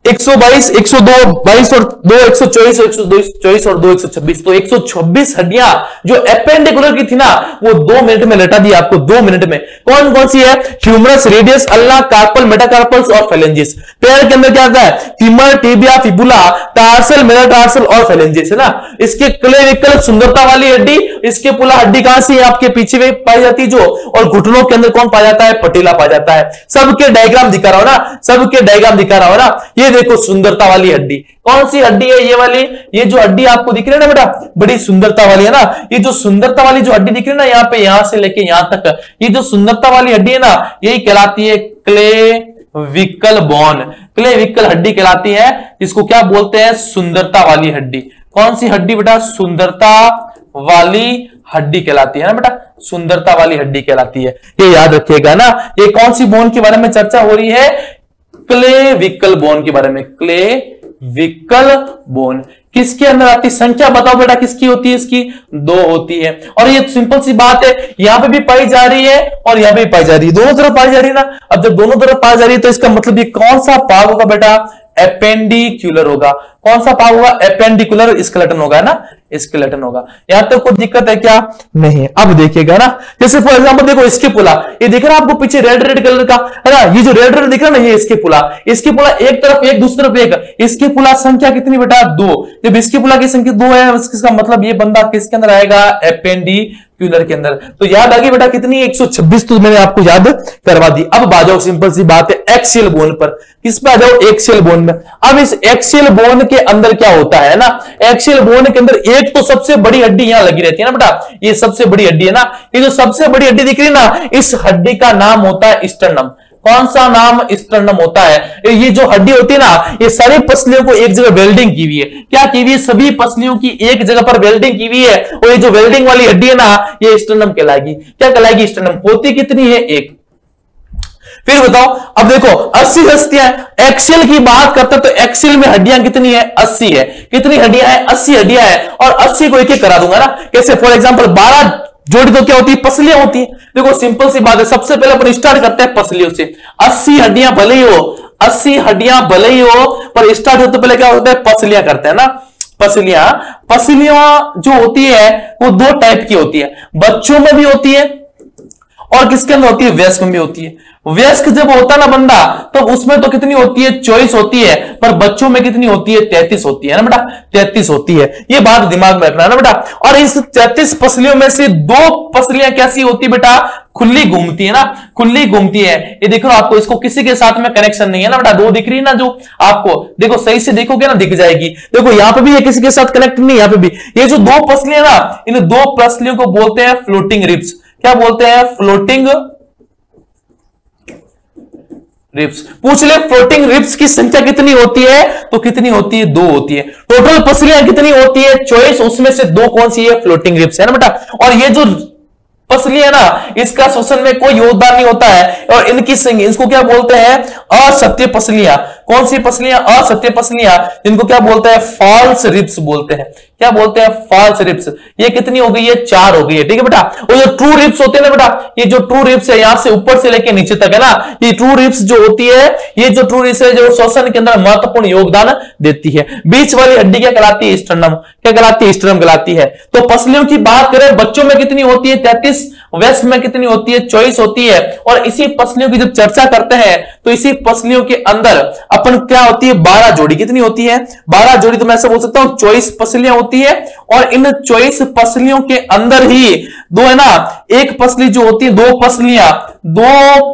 122, 102, 22 और 2 124, 124 और 2 126, तो 126 हड्डियां जो एपेंडिकुलर की थी ना, वो 2 मिनट में लटा दी आपको, 2 मिनट में। कौन कौन सी है, humerus, radius, ulna, carpal, metacarpals और फेलेंजिस। पैर के अंदर क्या आता है, femur, tibia, fibula, tarsal, metatarsal और फेलेंजिस, है ना। इसके क्लेविकल सुंदरता वाली हड्डी, इसके पुला हड्डी कहां से आपके पीछे में पाई जाती है जो, और घुटनों के अंदर कौन पाया जाता है, पटेला पाया जाता है। सबके डायग्राम दिखा रहा हो ना, सबके डायग्राम दिखा रहा हो ना। ये देखो सुंदरता वाली हड्डी, कौन सी हड्डी है, ये वाली। ये जो हड्डी आपको दिख रही है ना बेटा, बड़ी सुंदरता वाली है ना। ये जो सुंदरता वाली जो हड्डी दिख रही है ना, यहाँ पे, यहां से लेके यहां तक, ये जो सुंदरता वाली हड्डी है ना, यही कहलाती है क्लेविकल बोन। क्लेविकल हड्डी कहलाती है, इसको क्या बोलते हैं, सुंदरता वाली हड्डी। कौन सी हड्डी बेटा, सुंदरता वाली हड्डी कहलाती है ना बेटा, सुंदरता वाली हड्डी कहलाती है। ये याद रखिएगा ना। ये कौन सी बोन के बारे में चर्चा हो रही है, क्लेविकल बोन के बारे में। क्लेविकल बोन किसके अंदर आती है? संख्या बताओ बेटा किसकी होती है? इसकी 2 होती है। और ये सिंपल सी बात है, यहां पे भी पाई जा रही है और यहां पे भी पाई जा रही है, दोनों तरफ पाई जा रही है ना। अब जब दोनों तरफ पाई जा रही है तो इसका मतलब ये कौन सा भाग होगा बेटा? एपेंडिकुलर होगा। कौन सा भाग होगा? एपेंडिकुलर स्केलेटन होगा, है ना, स्केलेटन होगा। यहां तक कोई दिक्कत है क्या? नहीं। अब देखिएगा ना, जैसे फॉर एग्जांपल देखो स्केपुला, ये दिख रहा है आपको पीछे रेड रेड कलर का, है ना, ये जो रेड रेड दिख रहा है ना, ये स्केपुला। स्केपुला एक तरफ एक, दूसरी तरफ एक। स्केपुला संख्या कितनी बेटा? 2। जब स्केपुला की संख्या 2 है, इसका मतलब ये बंदा किसके अंदर आएगा? एपेंडिकुलर के अंदर। तो याद आ गई बेटा कितनी? 126। तो मैंने आपको याद करवा दी। अब आ जाओ सिंपल सी बात है एक्सियल बोन पर। किस पे आ जाओ? एक्सियल बोन में। अब इस एक्सियल बोन के अंदर क्या होता है ना, एक्सियल बोन के अंदर एक तो सबसे बड़ी हड्डी यहां लगी रहती है ना बेटा, ये सबसे बड़ी हड्डी है ना, ये जो सबसे बड़ी हड्डी दिख रही है ना, इस हड्डी का नाम होता है स्टर्नम। कौन सा नाम? स्टर्नम होता है। ये जो हड्डी होती है ना, ये सारी पसलियों को एक जगह वेल्डिंग की हुई है। क्या की हुई है? सभी पसलियों की एक जगह पर वेल्डिंग की हुई है, और ये जो वेल्डिंग वाली हड्डी है ना, ये स्टर्नम कहलाएगी। क्या कहलाएगी? स्टर्नम। होती कितनी है? 1। फिर बताओ, अब देखो 80 हस्तियां। एक्सेल की बात करते हैं तो एक्सेल में हड्डियां कितनी है? 80 है। कितनी हड्डियां है? 80 हड्डियां है। और 80 को एक एक करा दूंगा ना। कैसे? फॉर एग्जांपल 12 जोड़ी तो क्या होती है? पसलियां होती है। देखो सिंपल सी बात है, सबसे पहले अपन स्टार्ट करते हैं पसलियों से। 80 हड्डियां भले ही हो, 80 हड्डियां भले ही हो, पर स्टार्ट होते पहले क्या होता है? पसलियां करते हैं ना। पसलियां जो होती है वो 2 टाइप की होती है। बच्चों में भी होती है और किसके अंदर होती है? वयस्क में भी होती है। वयस्क जब होता ना बंदा, तो उसमें तो कितनी होती है? 24 होती है। पर बच्चों में कितनी होती है? 33 होती है ना बेटा, 33 होती है। ये बात दिमाग में रखना है ना बेटा। और इस 33 पसलियों में से 2 पसलियां कैसी होती है बेटा? खुली घूमती है ना, खुली घूमती है। ये देखो आपको, इसको किसी के साथ में कनेक्शन नहीं है ना बेटा। 2 दिख रही है ना जो आपको, देखो सही से देखोगे ना दिख जाएगी। देखो यहां पे भी ये किसी के साथ कनेक्ट नहीं, यहां पे भी। ये जो 2 पसलियां ना, इन 2 पसलियों को बोलते हैं फ्लोटिंग रिब्स। क्या बोलते हैं? Floating ribs. पूछ ले फ्लोटिंग रिब्स की संख्या कितनी होती है? तो कितनी होती है? 2 होती है। टोटल पसलियां कितनी होती है? 24। उसमें से 2 कौन सी है? फ्लोटिंग रिब्स है ना बेटा। और ये जो पसलियां ना, इसका श्वसन में कोई योगदान नहीं होता है, और इनकी संख्या, इसको क्या बोलते हैं? असत्य पसलियां। कौन सी पसलियां? असत्य पसलियां, जिनको क्या बोलते हैं? फॉल्स रिब्स बोलते हैं। क्या बोलते हैं? False ribs. ये कितनी हो गई है? 4 हो गई है। ठीक है बेटा। और जो ट्रू रिब्स होते हैं ना बेटा, ये जो ट्रू रिब्स है यहां से ऊपर से लेके नीचे तक है ना, ये ट्रू रिब्स जो होती है, ये जो ट्रू रिब्स है जो श्वसन के अंदर महत्वपूर्ण योगदान देती है। बीच वाली हड्डी क्या कहलाती है? स्टर्नम। क्या कहलाती है? स्टर्नम कहलाती है। तो पसलियों की बात करें, बच्चों में कितनी होती है? 33। वयस्क में कितनी होती है? 24 होती है। और इसी पसलियों की जब चर्चा करते हैं तो इसी पसलियों के अंदर अपन क्या होती है? 12 जोड़ी। कितनी होती है? 12 जोड़ी। तो मैं ऐसा बोल सकता हूं 24 पसलियां होती है, और इन 24 पसलियों के अंदर ही 2 है ना, एक पसली जो होती है, 2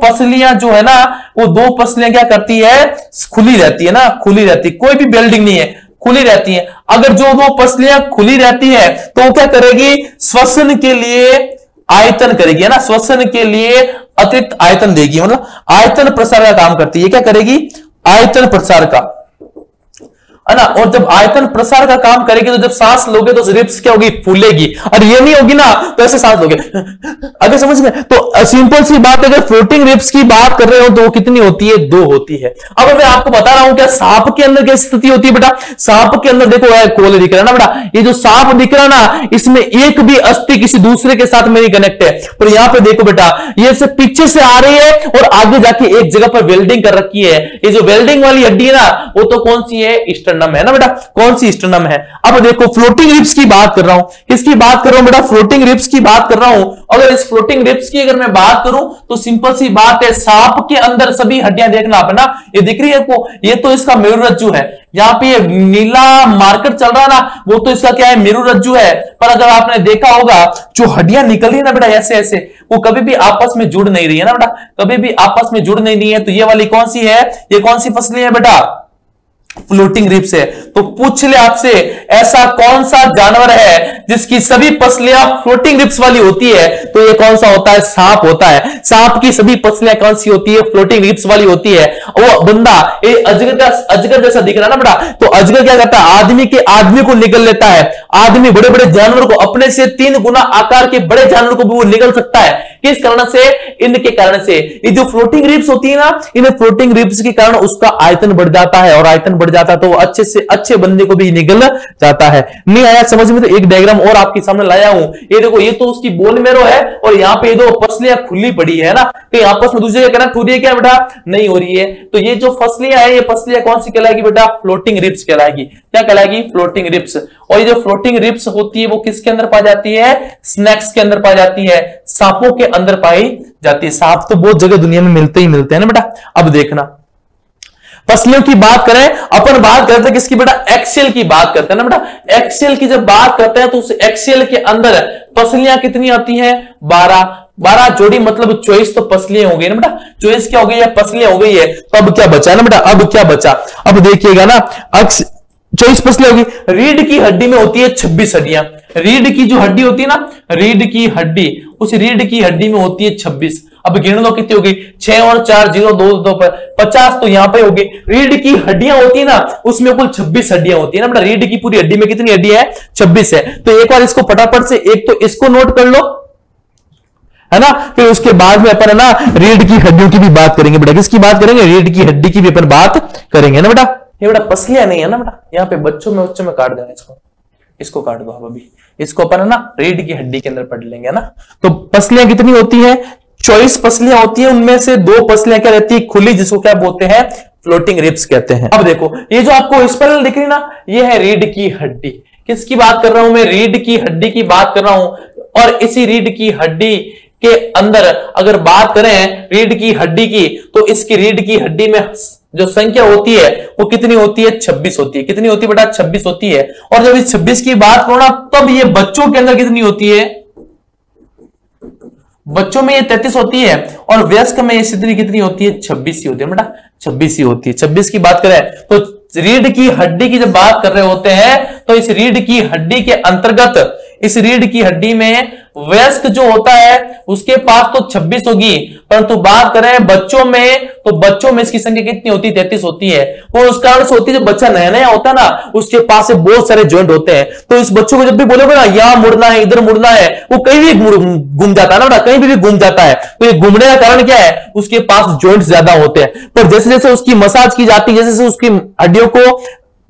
पसलियां जो है ना, वो 2 पसलियां क्या करती है? खुली रहती है ना, खुली रहती, कोई भी बेल्डिंग नहीं है, खुली रहती है। अगर जो 2 पसलियां खुली रहती है तो वो क्या करेगी? श्वसन के लिए आयतन करेगी, है ना, श्वसन के लिए अतिरिक्त आयतन देगी, मतलब आयतन प्रसार का काम करती है। क्या करेगी? आयतन प्रसार का, है ना। और जब आयतन प्रसार का काम करेगी तो जब सांस लोगे तो रिब्स क्या होगी? फूलेगी। और ये नहीं होगी ना तो ऐसे सांस लोगे, अगर समझ गए। तो सिंपल सी बात है, अगर फ्लोटिंग रिब्स की बात कर रहे हो तो वो कितनी होती है? 2 होती है। अब मैं आपको बता रहा हूं क्या सांप के अंदर क्या स्थिति होती है बेटा। सांप के अंदर देखो कोल दिख रहा है ना बेटा, ये जो सांप दिख रहा है ना, इसमें एक भी अस्थि किसी दूसरे के साथ में नहीं कनेक्ट है। पर यहां पे देखो बेटा, ये से पीछे से आ रही है और आगे जाके एक जगह पर वेल्डिंग कर रखी है। ये जो वेल्डिंग वाली हड्डी है ना, वो तो कौन सी है? स्टर्नम है ना बेटा। कौन सी? स्टर्नम है। अब देखो फ्लोटिंग रिब्स की बात कर रहा हूं, किसकी बात कर रहा हूं बेटा? फ्लोटिंग रिब्स की बात कर रहा हूं। अगर इस फ्लोटिंग रिब्स की अगर मैं बात करूं तो सिंपल सी बात है, सांप के अंदर सभी हड्डियां देखना आप, है ना, ये दिख रही है आपको, ये तो इसका मेरुरज्जु है। यहां पे ये नीला मार्कर चल रहा है ना, वो तो इसका क्या है? मेरुरज्जु है। पर अगर आपने देखा होगा जो हड्डियां निकल रही है ना बेटा, ऐसे ऐसे, वो कभी भी आपस में जुड़ नहीं रही है ना बेटा, कभी भी आपस में जुड़ नहीं रही है। तो ये वाली कौन सी है? ये कौन सी पसली है बेटा? फ्लोटिंग रिब्स है। तो पूछ ले आपसे, ऐसा कौन सा जानवर है जिसकी सभी पसलियां फ्लोटिंग रिब्स वाली होती है? तो ये कौन सा होता है? सांप होता है। सांप की सभी पसलियां कौन सी होती है? फ्लोटिंग रिब्स वाली होती है। वो बंदा, ये अजगर जैसा दिख रहा है ना बेटा, तो अजगर क्या करता है? आदमी को निगल लेता है। आदमी बड़े बड़े जानवर को, अपने से 3 गुना आकार के बड़े जानवर को भी वो निगल सकता है। किस कारण से? इनके कारण से। ये जो फ्लोटिंग रिब्स होती है ना, इन फ्लोटिंग रिब्स के कारण उसका आयतन बढ़ जाता है, और आयतन बढ़ जाता है तो वो अच्छे से अच्छे बंदे को भी निगल जाता है। नहीं आया समझ में? तो एक डायग्राम और आपके सामने लाया हूं, ये देखो, ये तो उसकी बोन मेरो है, और यहाँ पे दो पसलियां खुली पड़ी है ना, तो आपस में दूसरे कनेक्ट हो रही है क्या बेटा? नहीं हो रही है। तो ये जो फसलियां है, ये फसलियां कौन सी कहलाएगी बेटा? फ्लोटिंग रिब्स कहलाएगी। क्या कहलाएगी? Floating ribs. और ये जो फ्लोटिंग रिब्स होती है वो किसके अंदर पाई जाती है? स्नेक्स के अंदर पाई जाती है, सांपों के अंदर पाई जाती है। सांप तो बहुत जगह दुनिया में मिलते ही मिलते हैं ना बेटा। अब देखना, फसलियों की बात करें, अपन बात करते हैं किसकी बेटा? एक्सेल की बात करते हैं ना बेटा। एक्सेल की जब बात करते हैं तो उस एक्सेल के अंदर फसलियां कितनी आती हैं? 12 जोड़ी, मतलब 24 तो फसलियां हो गई ना बेटा। 24 क्या हो गई? या फसलियां हो गई है। तो अब क्या बचा ना बेटा? अब क्या बचा? अब देखिएगा ना, 24 फसलें होगी। रीढ़ की हड्डी में होती है 26 हड्डियां। रीढ़ की जो हड्डी होती है ना, रीढ़ की हड्डी, उस रीढ़ की हड्डी में होती है 26। अब गिन लो कितनी होगी? 6 और 4 0 2 2 पर 50 तो यहां पे होगी। रीढ़ की हड्डियां होती है ना, उसमें कुल 26 हड्डियां होती है ना बेटा। रीढ़ की पूरी हड्डी में कितनी हड्डियां है? 26 है। तो एक बार इसको फटाफट से एक तो इसको नोट कर लो, है ना। फिर उसके बाद में अपन है ना रीढ़ की हड्डियों की भी बात करेंगे बेटा। किसकी बात करेंगे? रीढ़ की हड्डी की भी अपन बात करेंगे ना बेटा। ये बेटा पसलियां नहीं है ना बेटा, यहाँ पे बच्चों में काट देना इसको काट दो। अब अभी इसको अपन है ना रीढ़ की हड्डी के अंदर पढ़ लेंगे ना। तो पसलियां कितनी होती है? 24 पसलियां होती है, उनमें से 2 पसलियां क्या रहती है? खुली, जिसको क्या बोलते हैं? फ्लोटिंग रिब्स कहते हैं। अब देखो, ये जो आपको स्पेल दिख रही ना, ये है रीढ़ की हड्डी। किसकी बात कर रहा हूं मैं? रीढ़ की हड्डी की बात कर रहा हूं। और इसी रीढ़ की हड्डी के अंदर अगर बात करें रीढ़ की हड्डी की, तो इसकी रीढ़ की हड्डी में जो संख्या होती है वो कितनी होती है? 26 होती है। कितनी होती है बेटा? 26 होती है। और जब इस 26 की बात करो ना, तब ये बच्चों के अंदर कितनी होती है? बच्चों में ये 33 होती है, और वयस्क में ये कितनी होती है? 26 ही होती है बेटा, 26 ही होती है। 26 की बात करें तो रीढ़ की हड्डी की जब बात कर रहे होते हैं, तो इस रीढ़ की हड्डी के अंतर्गत, इस रीढ़ की हड्डी में वयस्क जो होता है उसके पास तो 26 होगी, परंतु बात करें बच्चों में, तो बच्चों में इसकी संख्या कितनी होती है? 33 होती है। वो उस कारण से होती है, जब बच्चा नया नया होता है ना, उसके पास से बहुत सारे जॉइंट होते हैं। तो इस बच्चों को जब भी बोलोगे ना यहां मुड़ना है, इधर मुड़ना है, वो कहीं भी घूम जाता है ना, कहीं भी घूम जाता है। तो ये घूमने का कारण क्या है? उसके पास जॉइंट ज्यादा होते हैं। पर जैसे जैसे उसकी मसाज की जाती है, जैसे जैसे उसकी हड्डियों को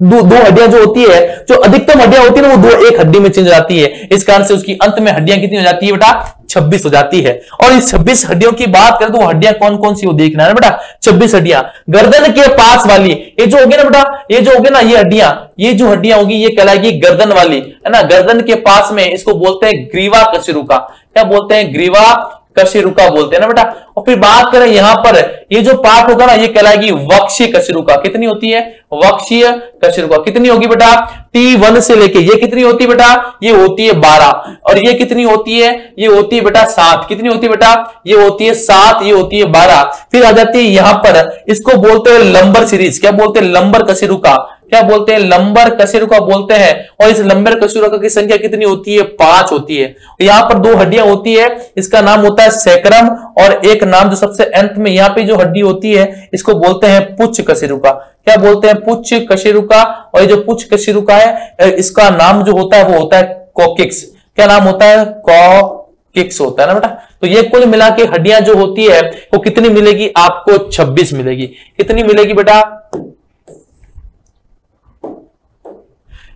दो हड्डियां जो होती है, जो अधिकतम हड्डियां होती है ना, वो एक हड्डी में चेंज हो जाती है। इस कारण से उसकी अंत में हड्डियां कितनी हो जाती है बेटा? 26 हो जाती है। और इस 26 हड्डियों की बात करें तो हड्डियां कौन कौन सी वो देखना है बेटा। 26 हड्डियां गर्दन के पास वाली, ये जो होगी ना बेटा, ये जो होगी ना, ये हड्डियां, ये जो हड्डियां होगी ये कहलाएगी गर्दन वाली, है ना। गर्दन के पास में इसको बोलते हैं ग्रीवा कशेरुका। क्या बोलते हैं? ग्रीवा कशेरुका बोलते हैं ना बेटा। और फिर बात करें यहां पर, ये जो पार्ट होगा ना, ये कहलाएगी वक्षीय कशेरुका। कितनी होती है? वक्षीय कशेरुका। कितनी होगी बेटा? T1 से लेके ये कितनी होती है बेटा? ये होती है 12। और ये कितनी होती है? ये होती है बेटा 7। कितनी होती है बेटा? ये होती है 7, ये होती है 12। फिर आ जाती है यहां पर, इसको बोलते हैं लंबर सीरीज। क्या बोलते हैं? लंबर कशेरुका। क्या बोलते हैं? लंबर कशेरुका बोलते हैं। और इस लंबर कशेरुका की संख्या कितनी होती है? 5 होती है। यहां पर 2 हड्डियां होती है, इसका नाम होता है सैक्रम, और एक नाम जो सबसे अंत में यहां पे जो हड्डी होती है इसको बोलते हैं पुच्छ कशेरुका। क्या बोलते हैं? पुच्छ कशेरुका। और ये जो पुच्छ कशेरुका है, इसका नाम जो होता है वो होता है कोकिक्स। क्या नाम होता है? कोकिक्स होता है ना बेटा। तो ये कुल मिला के हड्डियां जो होती है वो कितनी मिलेगी आपको? 26 मिलेगी। कितनी मिलेगी बेटा?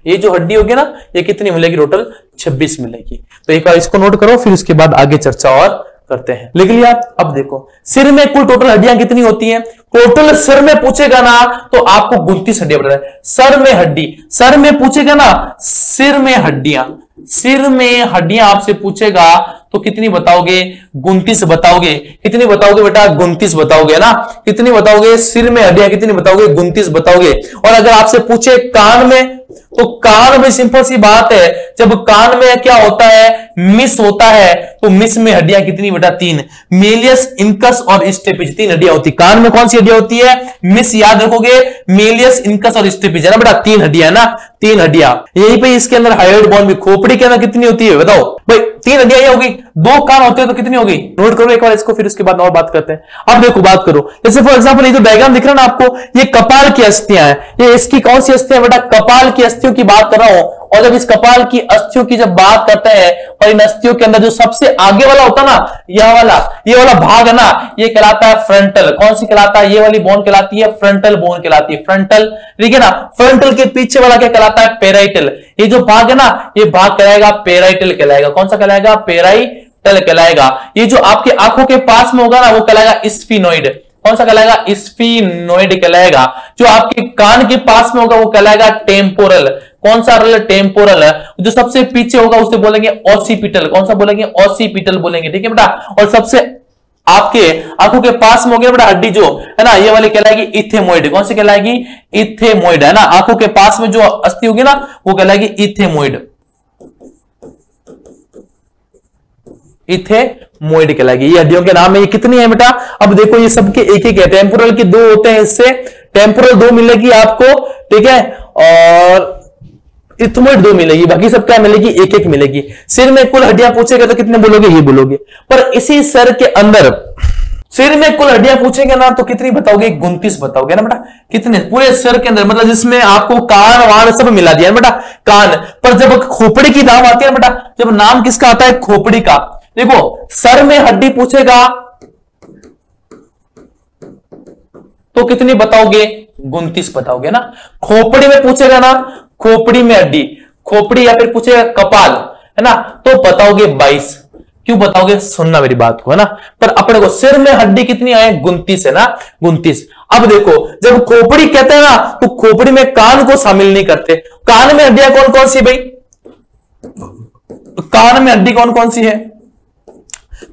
ये जो हड्डी होगी ना, ये कितनी मिलेगी? टोटल 26 मिलेगी। तो एक बार इसको नोट करो, फिर उसके बाद आगे चर्चा और करते हैं। लिख लिया? अब देखो, सिर में कुल टोटल हड्डियां कितनी होती हैं? टोटल सिर में पूछेगा ना तो आपको 29 हड्डियां बता रहे हैं। सर में हड्डी, सर में पूछेगा ना, सिर में हड्डियां, सिर में हड्डियां आपसे पूछेगा तो कितनी बताओगे? 29 बताओगे। कितनी बताओगे बेटा? 29 बताओगे ना। कितनी बताओगे? सिर में हड्डियां कितनी बताओगे? 29 बताओगे। और अगर आपसे पूछे कान में, तो कान में सिंपल सी बात है, जब कान में क्या होता है? मिस होता है, तो मिस में हड्डियां कितनी बेटा? 3। मेलियस, इनकस और स्टेपिज, 3 हड्डियां होती है। कान में कौन सी हड्डियां होती है? मिस याद रखोगे, मेलियस, इनकस और स्टेपिज, है ना बेटा। 3 हड्डियां है ना, 3 हड्डियां। यहीं पे इसके अंदर हाइड्रोइड बोन भी, खोपड़ी के अंदर कितनी होती है बताओ भाई? 3 हड्डियां होगी। दो कान होते हैं तो कितनी होगी, नोट करो एक बार इसको, फिर उसके बाद और बात करते हैं। अब देखो बात करो, जैसे फॉर एग्जांपल ये जो डायग्राम दिख रहा है ना आपको, ये कपाल की अस्थियां हैं, ये इसकी कौन सी अस्थियां बेटा, कपाल की अस्थियों की बात कर रहा हूं। और जब इस कपाल की अस्थियों की जब बात करते हैं और इन अस्थियों के अंदर जो सबसे आगे वाला होता है ना, ये वाला भाग है ना, ये कहलाता है फ्रंटल। कौन सी कहलाता है, ये वाली बोन कहलाती है फ्रंटल बोन कहलाती है, फ्रंटल, ठीक है ना। फ्रंटल के पीछे वाला क्या कहलाता है, पेराइटल। ये जो भाग है ना, ये भाग कहलाएगा पेराइटल कहलाएगा। कौन सा कहलाएगा, पेराइटल कहलाएगा। ये जो आपके आंखों के पास में होगा ना, वो कहलाएगा स्फीनोइड। कौन सा कहलाएगा, स्फीनोइड कहलाएगा। जो आपके कान के पास में होगा वो कहलाएगा टेम्पोरल। कौन सा, टेम्पोरल है। जो सबसे पीछे होगा उसे बोलेंगे ऑसिपिटल। कौन सा बोलेंगे, ऑसिपिटल बोलेंगे, ठीक है बेटा। और सबसे आपके आंखों के पास में हो गया बेटा हड्डी जो है ना, ये वाली कहलाएगी इथेमोइड। कौन सी कहलाएगी, इथेमोइड, है ना। आंखों के पास में जो अस्थि होगी ना, वो कहलाएगी इथेमोइड, इथेमोइड कहलाएगी। ये हड्डियों के नाम है। ये कितनी है बेटा, अब देखो ये सबके एक एक है। टेम्पोरल की दो होते हैं, इससे टेम्पोरल दो मिलेगी आपको, ठीक है, और इथेमोइड दो मिलेगी, बाकी सब क्या मिलेगी, एक एक मिलेगी। सिर में कुल हड्डियां पूछेगा तो कितने बोलोगे, ये बोलोगे। पर इसी सर के अंदर सिर में कुल हड्डियां पूछेंगे ना तो कितनी बताओगे, 29 बताओगे ना बेटा। कितने पूरे सर के अंदर, मतलब जिसमें आपको कान वान सब मिला दिया बेटा, कान। पर जब खोपड़ी की नाम आती है बेटा, जब नाम किसका आता है, खोपड़ी का। देखो सर में हड्डी पूछेगा तो कितनी बताओगे, 29 बताओगे ना। खोपड़ी में पूछेगा ना, खोपड़ी में हड्डी, खोपड़ी या फिर पूछेगा कपाल, है ना, तो बताओगे 22। क्यों बताओगे, सुनना मेरी बात को, है ना। पर अपने को सिर में हड्डी कितनी आए, 29 है ना, 29। अब देखो जब खोपड़ी कहते हैं ना, तो खोपड़ी में कान को शामिल नहीं करते। कान में हड्डियां कौन कौन सी भाई, कान में हड्डी कौन कौन सी है,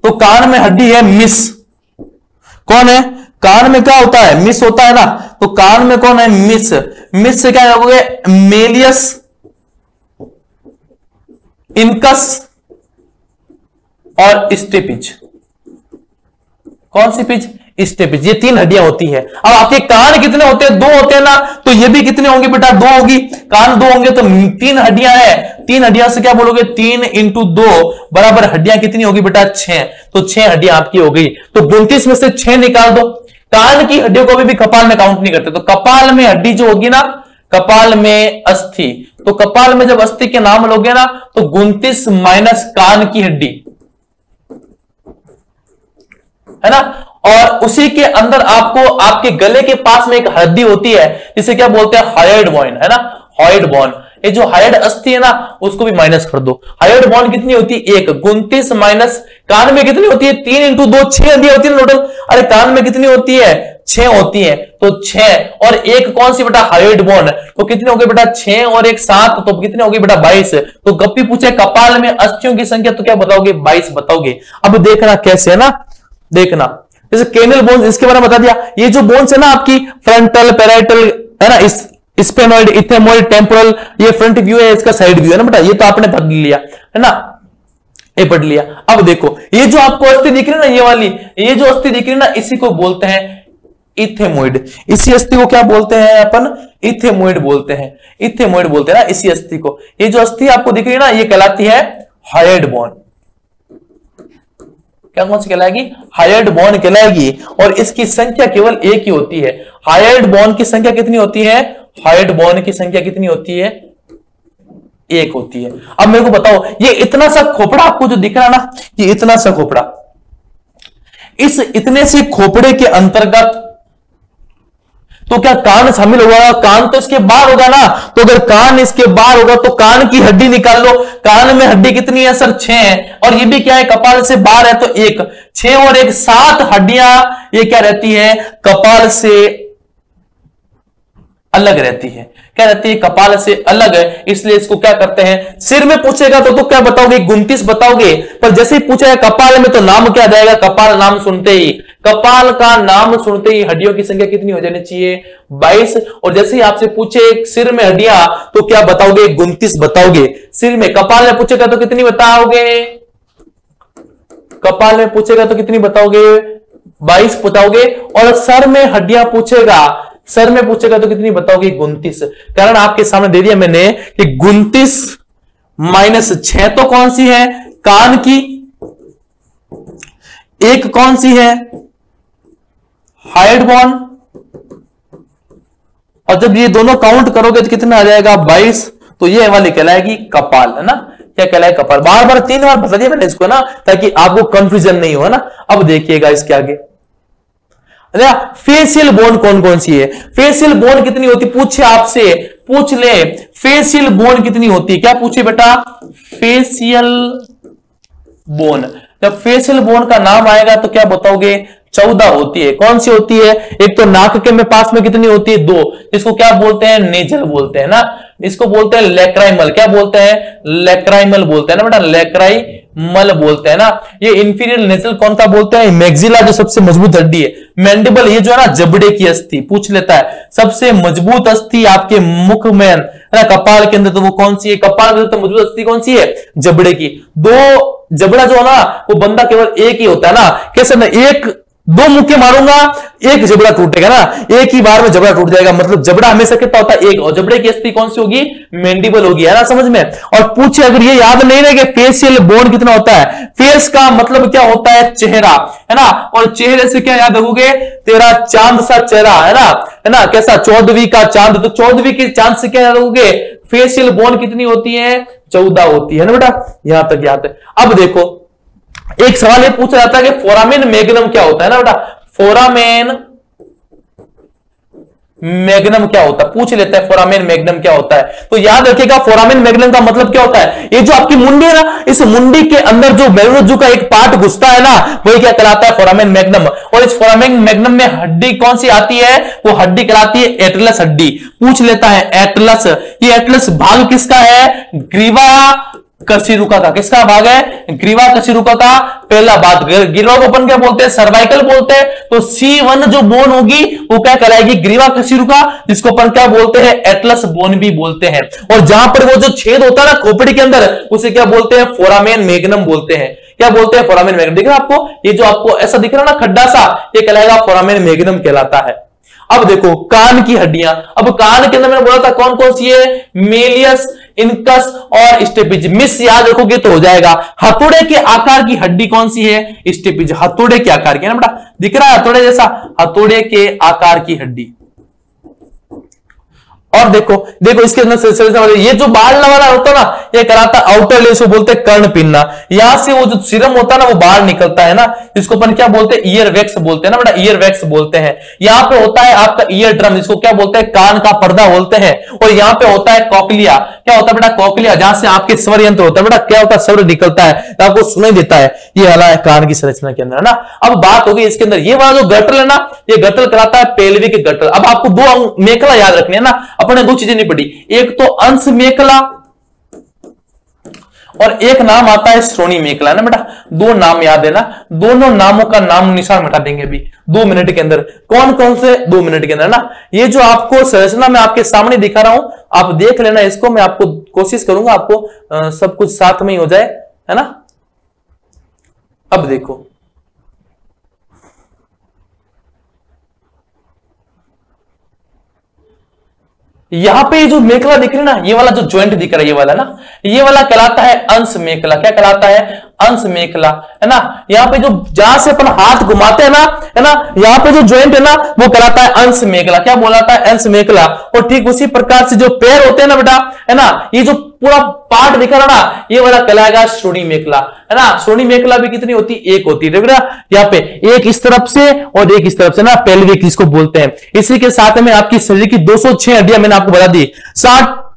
तो कान में हड्डी है मिस। कौन है, कान में क्या होता है, मिस होता है ना। तो कान में कौन है, मिस। मिस से क्या होगे, मेलियस, इनकस और स्टेपिज। कौन सी पिच, स्टेपिज। ये तीन हड्डियां होती है। अब आपके कान कितने होते हैं, दो होते हैं ना, तो ये भी कितने होंगे बेटा, दो होगी। कान दो होंगे तो तीन हड्डियां हैं। तीन हड्डियां से क्या बोलोगे, 3 × 2 बराबर हड्डियां कितनी होगी बेटा, 6। तो 6 हड्डियां आपकी हो गई। तो 29 में से 6 निकाल दो। कान की हड्डियों को भी कपाल में काउंट नहीं करते। तो कपाल में हड्डी जो होगी ना, कपाल में अस्थि, तो कपाल में जब अस्थि के नाम लोगे ना, तो 29 माइनस कान की हड्डी, है ना। और उसी के अंदर आपको आपके गले के पास में एक हड्डी होती है जिसे क्या बोलते हैं, हायोइड बोन, है ना, हायोइड बोन। ये जो हायोइड अस्थि है ना, उसको भी माइनस कर दो। हायोइड बोन कितनी होती है, 1। 29 माइनस कान में कितनी होती है, 3 × 2 6 हड्डियां होती है टोटल। अरे कान में कितनी होती है, 6 होती है। तो 6 और 1 कौन सी बेटा, हायोइड बोन। तो कितने हो गए बेटा, 6 और 1 7, तो कितने हो गए बेटा, 22। तो गप्पी पूछे कपाल में अस्थियों की संख्या, तो क्या बताओगे, 22 बताओगे। अब देखना कैसे है ना, देखना जैसे केनल बोन्स, इसके बारे में बता दिया। ये जो बोन्स है ना आपकी, फ्रंटल, पेराइटल, है ना, स्पेनोइड, इथेमोइड, टेम्पोरल, ये फ्रंट व्यू है, इसका साइड व्यू है ना बेटा। ये तो आपने पढ़ लिया, है ना, ये पढ़ लिया। अब देखो ये जो आपको अस्थि दिख रही है ना, ये वाली, ये जो अस्थि दिख रही है ना, इसी को बोलते हैं इथेमोइड। इसी अस्थि को क्या बोलते हैं अपन, इथेमोइड बोलते हैं। इथेमोइड बोलते हैं ना इसी अस्थि को। ये जो अस्थि आपको दिख रही है ना, ये कहलाती है हायोइड बोन। क्या कौन सी कहलाएगी, हायोइड बोन कहलाएगी। और इसकी संख्या केवल एक ही होती है। हायोइड बोन की संख्या कितनी होती है, हायोइड बोन की संख्या कितनी होती है, 1 होती है। अब मेरे को बताओ, ये इतना सा खोपड़ा आपको जो दिख रहा है ना, ये इतना सा खोपड़ा, इस इतने से खोपड़े के अंतर्गत तो क्या कान शामिल होगा, कान तो इसके बाहर होगा ना। तो अगर कान इसके बाहर होगा तो कान की हड्डी निकाल लो। कान में हड्डी कितनी है सर, 6 है। और ये भी क्या है, कपाल से बाहर है, तो 1। 6 और 1 7 हड्डियां ये क्या रहती है, कपाल से अलग रहती है। क्या रहती है, कपाल से अलग है। इसलिए इसको क्या करते हैं, सिर में पूछेगा तो क्या बताओगे, 29 बताओगे। पर जैसे ही पूछेगा कपाल में, तो नाम क्या जाएगा, कपाल नाम सुनते ही, कपाल का नाम सुनते ही हड्डियों की संख्या कितनी हो जानी चाहिए, 22। और जैसे ही आपसे पूछे सिर में हड्डियां, तो क्या बताओगे, 29 बताओगे। सिर में, कपाल में पूछेगा तो कितनी बताओगे, कपाल में पूछेगा तो कितनी बताओगे, 22 बताओगे। और सर में हड्डियां पूछेगा, सर में पूछेगा तो कितनी बताओगे, 29। कारण आपके सामने दे दिया मैंने कि 29 माइनस 6 तो कौन सी है, कान की, एक कौन सी है, हाइड बोन, और जब ये दोनों काउंट करोगे तो कितना आ जाएगा 22, तो ये वाली कहलाएगी कपाल, है ना, क्या कहलाएगा कपाल। बार बार 3 बार बता दिया मैंने इसको ना, ताकि आपको कंफ्यूजन नहीं हो, है ना। अब देखिएगा इसके आगे, फेशियल बोन कौन कौन सी है, फेशियल बोन कितनी होती, पूछे आपसे, पूछ ले फेशियल बोन कितनी होती है, क्या पूछे बेटा, फेशियल बोन। जब फेशियल बोन का नाम आएगा तो क्या बताओगे, 14 होती है। कौन सी होती है, एक तो नाक के में पास में कितनी होती है, 2, इसको क्या बोलते हैं, नेजल बोलते हैं ना, इसको बोलते हैं लैक्राइमल, क्या बोलते हैं, लैक्राइमल बोलते हैं ना बेटा, लैक्राइमल बोलते हैं ना। ये इंफीरियर नेजल कौन सा बोलते हैं, मैक्सिला जो सबसे मजबूत हड्डी है, मैंडिबल ये जो है ना जबड़े की अस्थि, पूछ लेता है सबसे मजबूत अस्थि आपके मुख में है ना, कपाल के अंदर, तो वो कौन सी है, कपाल के अंदर मजबूत अस्थि कौन सी है, जबड़े की। दो जबड़ा जो है ना वो बंदा केवल एक ही होता है ना, कैसे ना, एक 2 मुक्के मारूंगा एक जबड़ा टूटेगा ना, एक ही बार में जबड़ा टूट जाएगा, मतलब जबड़ा हमेशा कितना होता है, एक, और जबड़े की अस्थि कौन सी होगी, मैंडिबल होगी, है ना, समझ में। और पूछे अगर ये याद नहीं रहे कि फेशियल बोन कितना होता है, फेस का मतलब क्या होता है, चेहरा, है ना, और चेहरे से क्या याद रखोगे, तेरा चांद सा चेहरा, है ना, कैसा 14वीं का चांद, तो 14वीं के चांद से क्या याद रखोगे, फेशियल बोन कितनी होती है, 14 होती है ना बेटा, यहां तक याद है। अब देखो एक सवाल ये पूछा जाता है कि फोरामेन मैग्नम क्या होता है ना बेटा, फोरामेन मैग्नम क्या होता है, पूछ लेते हैं फोरामेन मैग्नम क्या होता है। तो याद रखिएगा फोरामेन मैग्नम का मतलब क्या होता है, ये जो आपकी मुंडी है ना, इस मुंडी के अंदर जो मेरुरज्जु का एक पार्ट घुसता है ना, वही क्या कहलाता है, फोरामेन मैग्नम। और इस फोरामेन मैग्नम में हड्डी कौन सी आती है, वो हड्डी कहलाती है एटलस हड्डी, पूछ लेता है एटलस। ये एटलस भाग किसका है, ग्रीवा कशेरुका का, किसका भाग है, ग्रीवा कशेरुका का पहला भाग। ग्रीवा को अपन क्या बोलते हैं, सर्वाइकल बोलते हैं। तो C1 जो बोन होगी वो क्या कहलाएगी, ग्रीवा कशेरुका, जिसको अपन क्या बोलते हैं, एटलस बोन भी बोलते हैं। और जहां पर वो जो छेद होता है ना खोपड़ी के अंदर, उसे क्या बोलते हैं, फोरामेन मैग्नम बोलते हैं। क्या बोलते हैं, फोरामेन मैग्नम। दिख रहा है आपको, ये जो आपको ऐसा दिख रहा है ना खड्डा सा, ये कहलाएगा फोरामेन मैग्नम कहलाता है। अब देखो कान की हड्डियां, अब कान के अंदर मैंने बोला था कौन कौन सी है, मेलियस, इनकस और स्टेपिज। मिस याद रखोगे तो हो जाएगा। हथौड़े के आकार की हड्डी कौन सी है, स्टेपिज, हथौड़े के आकार की, है ना बेटा, दिख रहा है हथौड़े जैसा, हथौड़े के आकार की हड्डी। और देखो देखो इसके अंदर ये जो बाल वाला होता है ना, ये कराता आउटर लेयर, बोलते हैं कर्ण पिन्ना। यहां से वो जो सीरम होता है ना वो बाहर निकलता है ना, जिसको अपन क्या बोलते हैं, ईयर वैक्स बोलते हैं ना बेटा, ईयर वैक्स बोलते हैं। यहाँ पे होता है आपका ईयर ड्रम, जिसको क्या बोलते हैं, कान का पर्दा बोलते हैं। और यहाँ पे होता है कॉकलिया, क्या होता है बेटा, कॉकलिया, जहां से आपके स्वर यंत्र होता है बेटा, क्या होता है, स्वर निकलता है, तो आपको सुनाई देता है। ये वाला है कान की संरचना के अंदर, है ना। अब बात होगी इसके अंदर, ये वाला जो गटल है ना, ये गटल कराता है पेल्विक गटल। अब आपको 2 मेखला याद रखनी है ना, अपने 2 चीजें नहीं पड़ी, एक तो अंश मेखला और एक नाम आता है श्रोणी मेखला, ना बेटा। 2 नाम याद है ना, दोनों नामों का नाम निशान मिटा देंगे अभी 2 मिनट के अंदर। कौन कौन से, 2 मिनट के अंदर ना। ये जो आपको संरचना मैं आपके सामने दिखा रहा हूं, आप देख लेना इसको, मैं आपको कोशिश करूंगा आपको सब कुछ साथ में ही हो जाए, है ना। अब देखो यहां पे जो मेखला दिख रही है ना, ये वाला जो ज्वाइंट दिख रहा है, ये वाला ना, ये वाला कहलाता है अंश मेखला। क्या कहलाता है, अंश मेखला, है ना। यहाँ पे जो जहां से अपन हाथ घुमाते हैं ना, है ना, यहाँ पे जो ज्वाइंट है ना वो कहलाता है अंश मेखला। क्या बोलाता है, अंश मेखला। और ठीक उसी प्रकार से जो पैर होते हैं ना बेटा, है ना, ये जो पूरा पार्ट दिख रहा ना, ये वाला कहलाएगा श्रोणी मेखला, है ना। श्रोणी मेखला भी कितनी होती, 1 होती है, देख रहा यहाँ पे, एक इस तरफ से और एक इस तरफ से ना, पेल्विक जिसको बोलते हैं। इसी के साथ में आपकी शरीर की 206 हड्डियां मैंने आपको बता दी।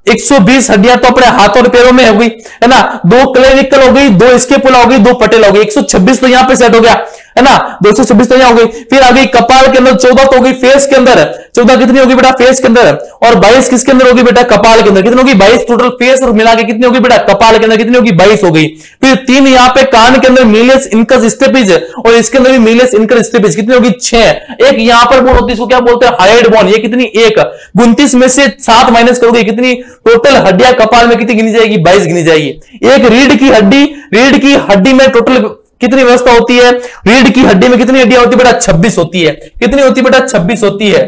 120 हड्डियां तो अपने हाथों और पैरों में हो गई, है ना। 2 क्लेविकल हो गई, 2 स्केपुला हो गई, 2 पटेल हो गई। 126 तो यहां पे सेट हो गया, है ना। 226 तो यहां हो गई। फिर आ गई कपाल के अंदर 14 तो हो गई, फेस के अंदर 14 कितनी होगी बेटा, फेस के अंदर। और 22 किसके अंदर होगी बेटा, कपाल के अंदर। कितनी होगी, 22 टोटल फेस और मिला के कितनी होगी बेटा, कपाल के अंदर कितनी होगी, 22 हो गई। फिर 3 यहाँ पे कान के अंदर मीलियस इनकस स्टेपिज, और इसके अंदर भी मीलियस इनकस स्टेपिज, कितनी होगी, 6। एक यहाँ पर बोन होती है, इसको क्या बोलते हैं, हाइड बोन, ये कितनी, 1। 29 में से 7 माइनस करोगे, कितनी टोटल हड्डियां कपाल में कितनी गिनी जाएगी, 22 गिनी जाएगी। एक रीढ़ की हड्डी, रीढ़ की हड्डी में टोटल कितनी व्यवस्था होती है, रीढ़ की हड्डी में कितनी हड्डियां होती है बेटा, 26 होती है। कितनी होती है बेटा, 26 होती है।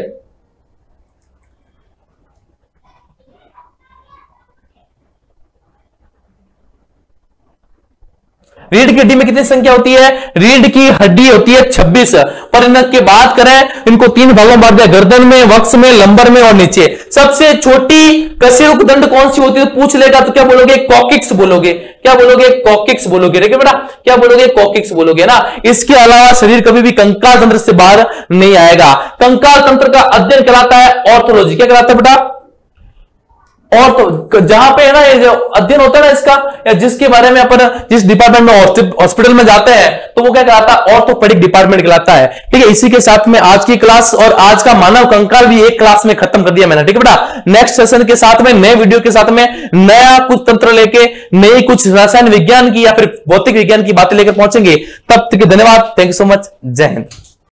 रीढ़ की हड्डी में कितनी संख्या होती है? रीढ़ की हड्डी होती है 26। पर इनकी बात करें, इनको 3 भागों में बांट दिया, गर्दन में, वक्ष में, लंबर में और नीचे। सबसे छोटी कशेरुक दंड कौन सी होती है पूछ लेगा तो क्या बोलोगे? कॉकिक्स बोलोगे। क्या बोलोगे? कॉकिक्स बोलोगे। देखिए बेटा, क्या बोलोगे? कॉकिक्स बोलोगे ना। इसके अलावा शरीर कभी भी कंकाल तंत्र से बाहर नहीं आएगा। कंकाल तंत्र का अध्ययन कराता है ऑर्थोलॉजी। क्या कराता है बेटा? और तो जहां पे है ना, ये जो अध्ययन होता है ना इसका, या जिसके बारे में अपन जिस डिपार्टमेंट में हॉस्पिटल में जाते हैं तो वो क्या कहलाता है? ऑर्थोपेडिक डिपार्टमेंट कहलाता है। ठीक है, इसी के साथ में आज की क्लास और आज का मानव कंकाल भी एक क्लास में खत्म कर दिया मैंने। ठीक है बेटा, नेक्स्ट सेशन के साथ में, नए वीडियो के साथ में, नया कुछ तंत्र लेके, नई कुछ रसायन विज्ञान की या फिर भौतिक विज्ञान की बातें लेकर पहुंचेंगे। तब तक धन्यवाद। Thank you so much. जय हिंद।